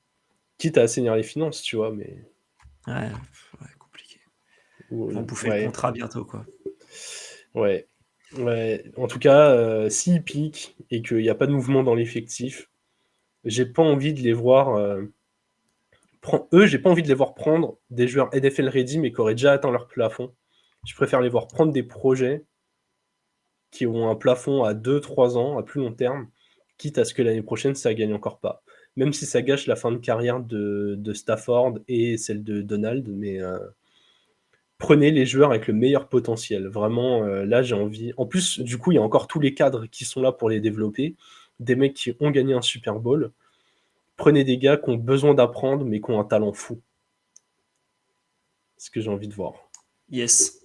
Quitte à assainir les finances, tu vois, mais... Ouais, compliqué. Ils vont bouffer le Ouais, contrat bientôt, quoi. ouais. En tout cas, s'ils piquent et qu'il n'y a pas de mouvement dans l'effectif, j'ai pas envie de les voir... j'ai pas envie de les voir prendre des joueurs NFL ready, mais qui auraient déjà atteint leur plafond. Je préfère les voir prendre des projets qui ont un plafond à 2-3 ans, à plus long terme, quitte à ce que l'année prochaine, ça gagne encore pas. Même si ça gâche la fin de carrière de Stafford et celle de Donald, mais prenez les joueurs avec le meilleur potentiel. Vraiment, là, j'ai envie... En plus, du coup, il y a encore tous les cadres qui sont là pour les développer, des mecs qui ont gagné un Super Bowl. Prenez des gars qui ont besoin d'apprendre, mais qui ont un talent fou. C'est ce que j'ai envie de voir. Yes.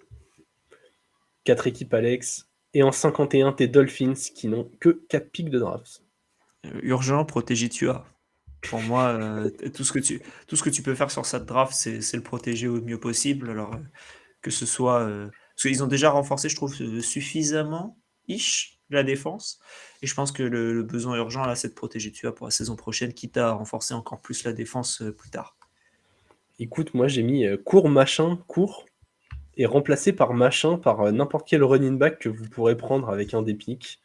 4 équipes, Alex. Et en 51, tes Dolphins qui n'ont que 4 pics de draft. Urgent, protéger Tua. Pour moi, tout ce que tu peux faire sur cette draft, c'est le protéger au mieux possible. Alors, que ce soit. Parce qu'ils ont déjà renforcé, je trouve, suffisamment la défense. Et je pense que le besoin urgent, là, c'est de protéger Tua pour la saison prochaine, quitte à renforcer encore plus la défense plus tard. Écoute, moi j'ai mis court, et remplacé par machin, par n'importe quel running back que vous pourrez prendre avec un des pics.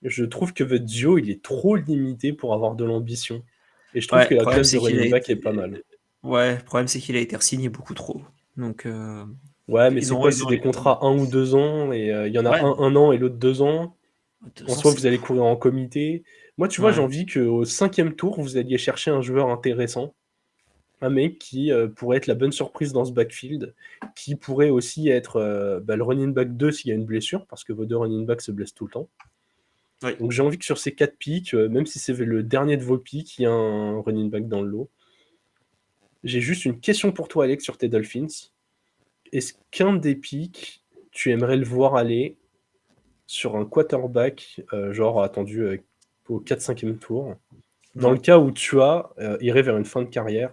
Je trouve que votre duo, il est trop limité pour avoir de l'ambition. Et je trouve Ouais, que le la problème, classe de c'est qu'il a running back est été. pas mal. Ouais, le problème, c'est qu'il a été re-signé beaucoup trop. Donc, Ouais, mais ils c'est ont, quoi? ils C'est ont des eu le temps. contrats 1 ou 2 ans, et il y en a Ouais, un an et l'autre 2 ans. de toute En façon, soi, c'est. vous allez courir en comité. Moi, tu vois, j'ai Ouais. envie qu'au 5e tour, vous alliez chercher un joueur intéressant. Un mec qui pourrait être la bonne surprise dans ce backfield, qui pourrait aussi être le running back 2 s'il y a une blessure, parce que vos 2 running backs se blessent tout le temps. Ouais. Donc j'ai envie que sur ces 4 pics, même si c'est le dernier de vos pics, il y a un running back dans le lot. J'ai juste une question pour toi, Alex, sur tes Dolphins. Est-ce qu'un des pics, tu aimerais le voir aller sur un quarterback, genre attendu au 4-5e tour, dans Non. le cas où tu irais vers une fin de carrière,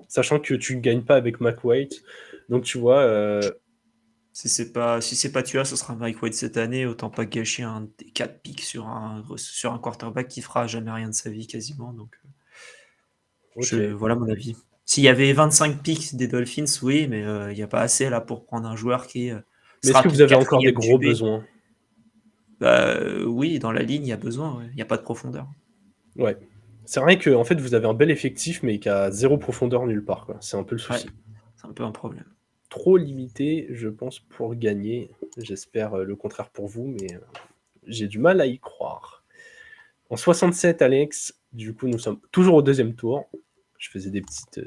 sachant que tu ne gagnes pas avec Mike White. Donc tu vois, Si c'est pas Tua, ce sera Mike White cette année. Autant pas gâcher un des 4 picks sur un quarterback qui fera jamais rien de sa vie quasiment. Donc, ok. voilà mon avis. S'il y avait 25 picks des Dolphins, oui, mais il n'y a pas assez là pour prendre un joueur qui Mais est-ce sera que ton vous avez encore des quatrième gros QB. besoins? Bah, oui, dans la ligne, il y a besoin. Ouais. Il n'y a pas de profondeur. Ouais. C'est vrai que en fait, vous avez un bel effectif, mais qui a zéro profondeur nulle part, quoi. C'est un peu le Ouais, souci. c'est un peu un problème. Trop limité, je pense, pour gagner. J'espère le contraire pour vous, mais j'ai du mal à y croire. En 67, Alex, du coup, nous sommes toujours au 2e tour. Je faisais des petites...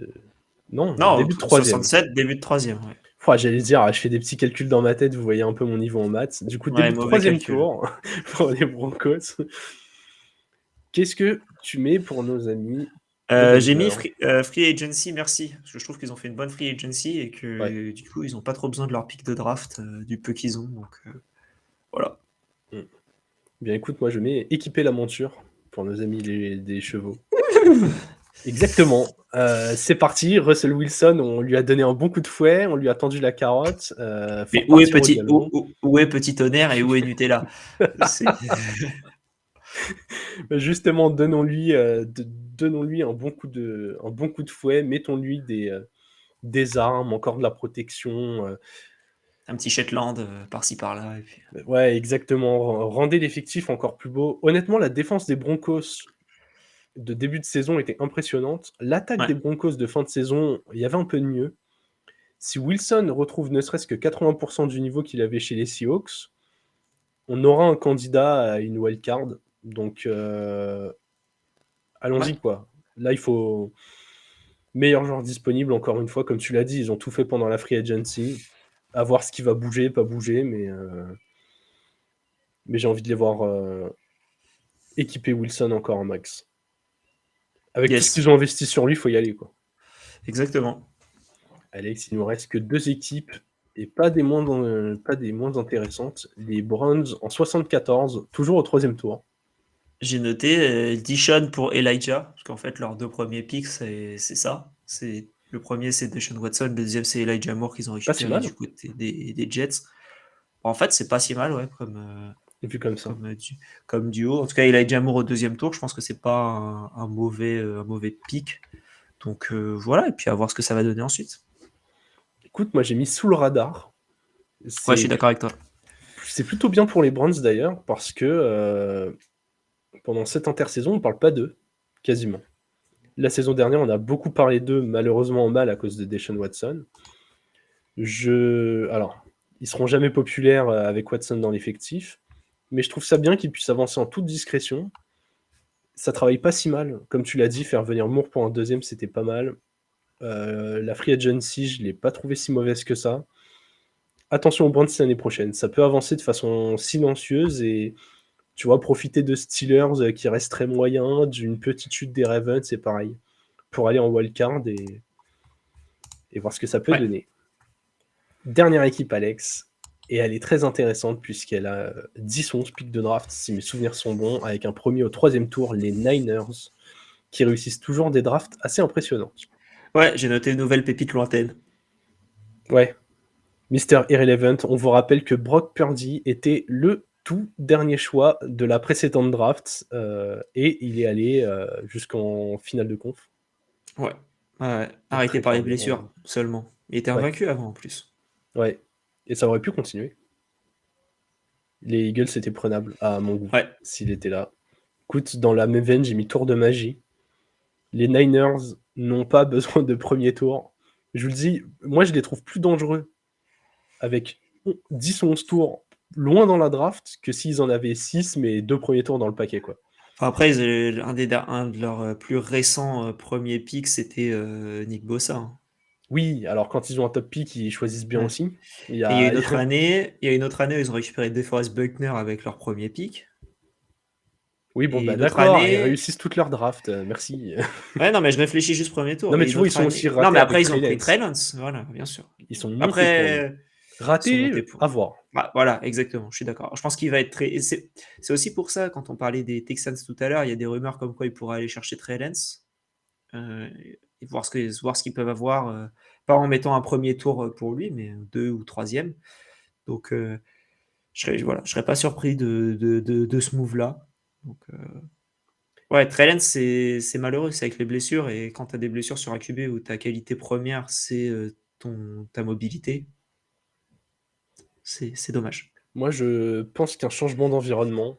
Non, Non, début de 3e. 67, début de troisième. Ouais, J'allais dire, je fais des petits calculs dans ma tête, vous voyez un peu mon niveau en maths. Du coup, ouais, début de mauvais 3e calcul. tour pour les Broncos. Qu'est-ce que tu mets pour nos amis de J'ai mis Denver? free agency, merci. Parce que je trouve qu'ils ont fait une bonne free agency et Ouais. que du coup, ils n'ont pas trop besoin de leur pick de draft, du peu qu'ils ont. Donc, voilà. Mm. Bien écoute, moi je mets équiper la monture pour nos amis des chevaux. Exactement. C'est parti. Russell Wilson, on lui a donné un bon coup de fouet, on lui a tendu la carotte. Faut Mais où est repartir au galop. où est petit tonnerre et où est Nutella? C'est- Justement, donnons-lui un bon coup de fouet, mettons-lui des armes, encore de la protection. Un petit Shetland par-ci par-là. Et puis... Ouais, exactement. Rendez l'effectif encore plus beau. Honnêtement, la défense des Broncos de début de saison était impressionnante. L'attaque Ouais, des Broncos de fin de saison, il y avait un peu de mieux. Si Wilson retrouve ne serait-ce que 80% du niveau qu'il avait chez les Seahawks, on aura un candidat à une wildcard. Donc, ouais. allons-y, quoi. Là, il faut meilleur joueur disponible, encore une fois. Comme tu l'as dit, ils ont tout fait pendant la free agency. À voir ce qui va bouger, pas bouger, mais j'ai envie de les voir équiper Wilson encore en max. Avec tout ce Yes, qu'ils ont investi sur lui, il faut y aller, quoi. exactement. Alex, il nous reste que 2 équipes et pas des moins intéressantes. Les Browns en 74, toujours au 3e tour. J'ai noté Dishon pour Elijah, parce qu'en fait, leurs 2 premiers picks, c'est ça. Le premier, c'est Deshaun Watson, le deuxième, c'est Elijah Moore qu'ils ont Pas si récupéré mal, du côté des Jets. En fait, c'est pas si mal, ouais, vu comme ça. comme duo. En tout cas, Elijah Moore au 2e tour, je pense que c'est pas un mauvais pick. Donc voilà, et puis à voir ce que ça va donner ensuite. Écoute, moi j'ai mis sous le radar. Ouais, je suis d'accord avec toi. C'est plutôt bien pour les Browns d'ailleurs, parce que pendant cette intersaison, on parle pas d'eux, quasiment. La saison dernière, on a beaucoup parlé d'eux, malheureusement en mal à cause de Deshaun Watson. Alors, ils seront jamais populaires avec Watson dans l'effectif, mais je trouve ça bien qu'ils puissent avancer en toute discrétion. Ça travaille pas si mal. Comme tu l'as dit, faire venir Moore pour un 2e, c'était pas mal. La free agency, je l'ai pas trouvé si mauvaise que ça. Attention aux Browns l'année prochaine. Ça peut avancer de façon silencieuse et tu vois, profiter de Steelers qui reste très moyen, d'une petite chute des Ravens, c'est pareil. Pour aller en wildcard et voir ce que ça peut Ouais. donner. Dernière équipe, Alex, et elle est très intéressante puisqu'elle a 10-11 pics de draft, si mes souvenirs sont bons, avec un premier au 3e tour, les Niners, qui réussissent toujours des drafts assez impressionnants. Ouais, j'ai noté une nouvelle pépite lointaine. Ouais, Mister Irrelevant, on vous rappelle que Brock Purdy était le tout dernier choix de la précédente draft et il est allé jusqu'en finale de conf. Ouais. Donc, Arrêté très par les clairement, blessures seulement. Il était ouais, invaincu avant en plus. ouais. Et ça aurait pu continuer. Les Eagles étaient prenables à mon goût Ouais. s'il était là. Écoute, dans la même veine, j'ai mis tour de magie. Les Niners n'ont pas besoin de premier tour. Je vous le dis, moi je les trouve plus dangereux avec 10 ou 11 tours loin dans la draft que s'ils en avaient 6 mais 2 premiers tours dans le paquet, quoi. Enfin, après, un de leurs plus récents premiers picks, c'était Nick Bossa, hein. Oui, alors quand ils ont un top pick, ils choisissent bien Ouais. aussi. Il y Et il y a a... une autre année où ils ont récupéré DeForest Buckner avec leur premier pick. Oui, bon, Et bah une autre d'accord, ils année. réussissent toute leur draft, merci. Ouais, non, mais je réfléchis juste premier Non, tour. mais Et tu une vois, ils autre sont aussi année. Non, ratés mais après, avec ils ont Trey pris Trey Lance. Lance. Voilà, bien sûr. Ils sont montés pour nous. Après, ils sont montés Ratés, pour. à voir. Bah, voilà, exactement, je suis d'accord. Je pense qu'il va être très. C'est aussi pour ça, quand on parlait des Texans tout à l'heure, il y a des rumeurs comme quoi il pourrait aller chercher Trey Lance et voir ce qu'ils peuvent avoir. Pas en mettant un premier tour pour lui, mais 2 ou 3e. Donc, je serais pas surpris de ce move-là. Donc, ouais, Trey Lance, c'est malheureux, c'est avec les blessures. Et quand tu as des blessures sur un QB où ta qualité première, c'est ta mobilité, c'est dommage. Moi, je pense qu'un changement d'environnement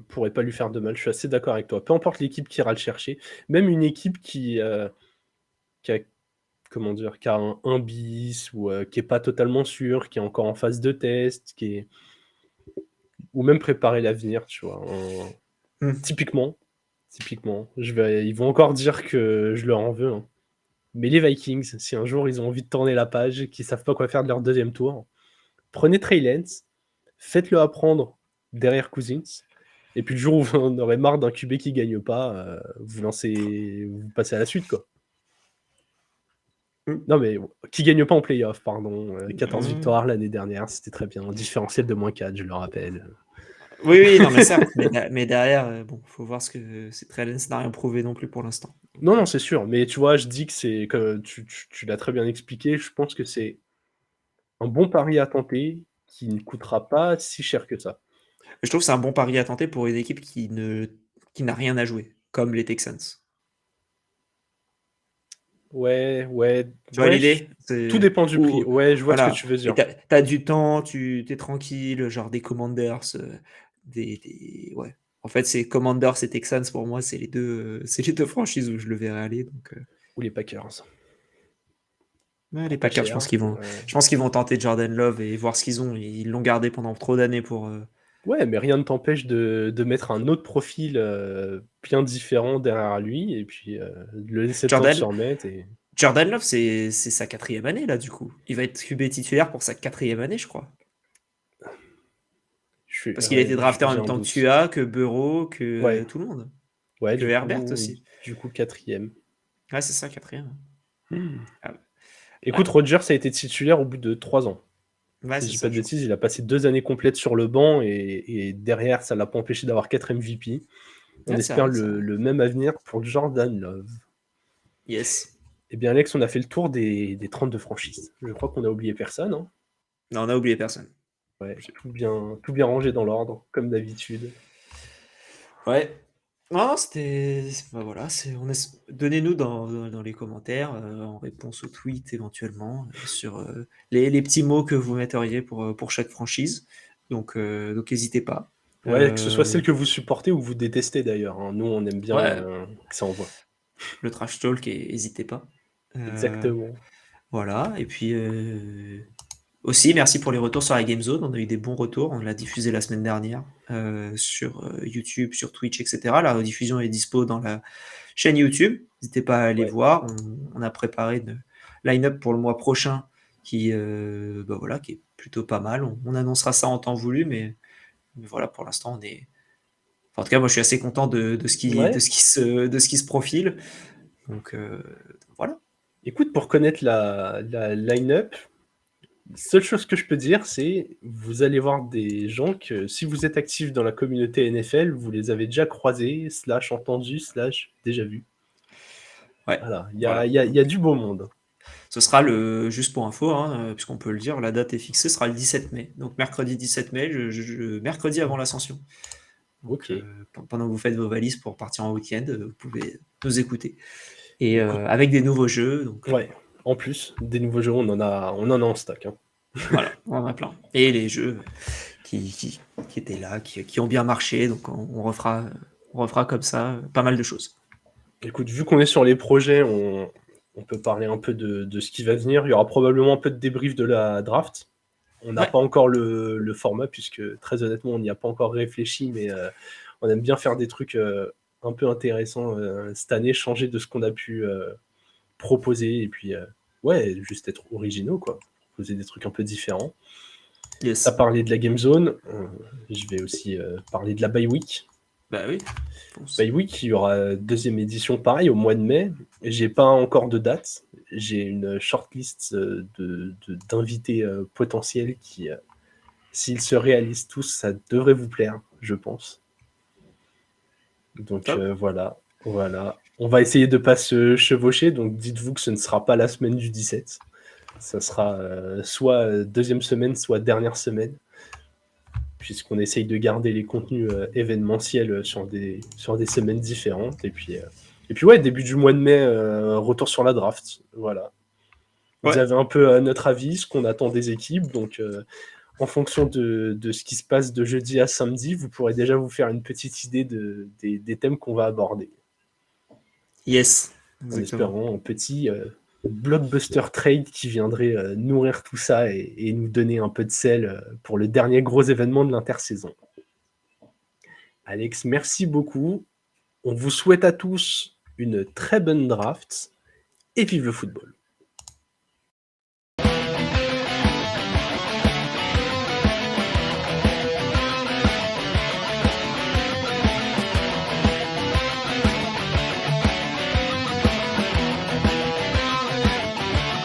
pourrait pas lui faire de mal. Je suis assez d'accord avec toi. Peu importe l'équipe qui ira le chercher, même une équipe qui a, comment dire, qui a un bis ou qui est pas totalement sûr, qui est encore en phase de test, ou même préparer l'avenir, tu vois. Hmm. Typiquement, ils vont encore dire que je leur en veux, hein. Mais les Vikings, si un jour ils ont envie de tourner la page, qu'ils savent pas quoi faire de leur 2e tour, prenez Trey Lance, faites-le apprendre derrière Cousins, et puis le jour où vous en aurez marre d'un QB qui gagne pas, vous passez à la suite, quoi. Non, mais qui gagne pas en playoff, pardon. 14 victoires l'année dernière, c'était très bien. Un différentiel de -4, je le rappelle. Oui, oui, non, mais certes, mais derrière, bon, faut voir ce que c'est. Trey Lance n'a rien prouvé non plus pour l'instant. Non, non, c'est sûr. Mais tu vois, je dis que c'est, que tu l'as très bien expliqué, je pense que c'est un bon pari à tenter qui ne coûtera pas si cher que ça. Je trouve que c'est un bon pari à tenter pour une équipe qui n'a rien à jouer, comme les Texans. Ouais, Tu vois l'idée? tout dépend du prix. Ou Ouais, je vois ce que voilà, tu veux et dire. tu du temps, tu es tranquille, genre des Commanders, ouais. En fait, c'est Commanders et Texans pour moi, c'est les 2 franchises où je le verrais aller, donc Ou les Packers. ouais, les Pour pas Packers, cher. je pense qu'ils vont tenter Jordan Love et voir ce qu'ils ont. Ils l'ont gardé pendant trop d'années pour, Ouais, mais rien ne t'empêche de mettre un autre profil bien différent derrière lui et puis de le laisser le temps de se Jordan remettre. Et... Jordan Love, c'est sa 4e année là, du coup. Il va être QB titulaire pour sa 4e année, je crois. Parce qu'il a été drafté en j'ai même un temps que doute. Tua, que Burrow, que Ouais. tout le monde. Ouais, Que Herbert aussi. Du coup, 4e. Ouais, c'est ça, 4e. Ah, Écoute, Rodgers a été titulaire au bout de 3 ans. ouais, Si c'est je dis ça. pas de bêtises, il a passé 2 années complètes sur le banc et derrière, ça l'a pas empêché d'avoir 4 MVP. On Ouais, c'est espère vrai, c'est vrai. le même avenir pour Jordan Love. Yes. Eh bien, Alex, on a fait le tour des 32 franchises. Je crois qu'on a oublié personne. Hein. Non, on a oublié personne. Ouais, tout bien rangé dans l'ordre, comme d'habitude. Ouais. Non, c'était. Bah voilà, donnez-nous dans les commentaires, en réponse au tweet éventuellement, sur les petits mots que vous metteriez pour chaque franchise. Donc n'hésitez pas. Ouais, que ce soit celle Euh, que vous supportez ou que vous détestez d'ailleurs. Hein. Nous, on aime bien ouais, que ça envoie. le trash talk, et n'hésitez pas. Euh, Exactement. voilà, et puis aussi, merci pour les retours sur la Game Zone. On a eu des bons retours. On l'a diffusé la semaine dernière sur YouTube, sur Twitch, etc. La rediffusion est dispo dans la chaîne YouTube. N'hésitez pas à aller Ouais. voir. On a préparé une line-up pour le mois prochain qui est plutôt pas mal. On annoncera ça en temps voulu, mais voilà, pour l'instant, on est. Enfin, en tout cas, moi, je suis assez content de ce Ouais. de ce qui se profile. Donc voilà. Écoute, pour connaître la line-up, seule chose que je peux dire, c'est vous allez voir des gens que si vous êtes actif dans la communauté NFL, vous les avez déjà croisés, / entendus, / déjà vus. Ouais. Voilà, il Voilà. y a du beau monde. Ce sera juste pour info, hein, puisqu'on peut le dire, la date est fixée, ce sera le 17 mai. Donc mercredi 17 mai, mercredi avant l'ascension. Donc Ok. pendant que vous faites vos valises pour partir en week-end, vous pouvez nous écouter. Et Écoute, avec des nouveaux jeux, donc ouais. En plus, des nouveaux jeux, on en a en stock. Hein. voilà, on en a plein. Et les jeux qui étaient là, qui ont bien marché, donc on refera comme ça pas mal de choses. Écoute, vu qu'on est sur les projets, on peut parler un peu de ce qui va venir. Il y aura probablement un peu de débrief de la draft. On n'a Ouais. pas encore le format, puisque très honnêtement, on n'y a pas encore réfléchi, mais on aime bien faire des trucs un peu intéressants cette année, changer de ce qu'on a pu proposer, et puis ouais, juste être originaux, quoi. Poser des trucs un peu différents. Yes. Tu as parlé de la Game Zone, je vais aussi parler de la Bye Week. Bah oui. Bye Week, il y aura deuxième édition pareil au mois de mai. J'ai pas encore de date. J'ai une shortlist d'invités potentiels qui, s'ils se réalisent tous, ça devrait vous plaire, je pense. Donc voilà. On va essayer de pas se chevaucher, donc dites-vous que ce ne sera pas la semaine du 17. Ça sera soit deuxième semaine, soit dernière semaine, puisqu'on essaye de garder les contenus événementiels sur des semaines différentes. Et puis ouais, début du mois de mai, retour sur la draft. Voilà. Vous Ouais. avez un peu notre avis, ce qu'on attend des équipes. Donc, en fonction de ce qui se passe de jeudi à samedi, vous pourrez déjà vous faire une petite idée des thèmes qu'on va aborder. Yes. En Exactement. espérant un petit blockbuster trade qui viendrait nourrir tout ça et nous donner un peu de sel pour le dernier gros événement de l'intersaison. Alex, merci beaucoup. On vous souhaite à tous une très bonne draft et vive le football.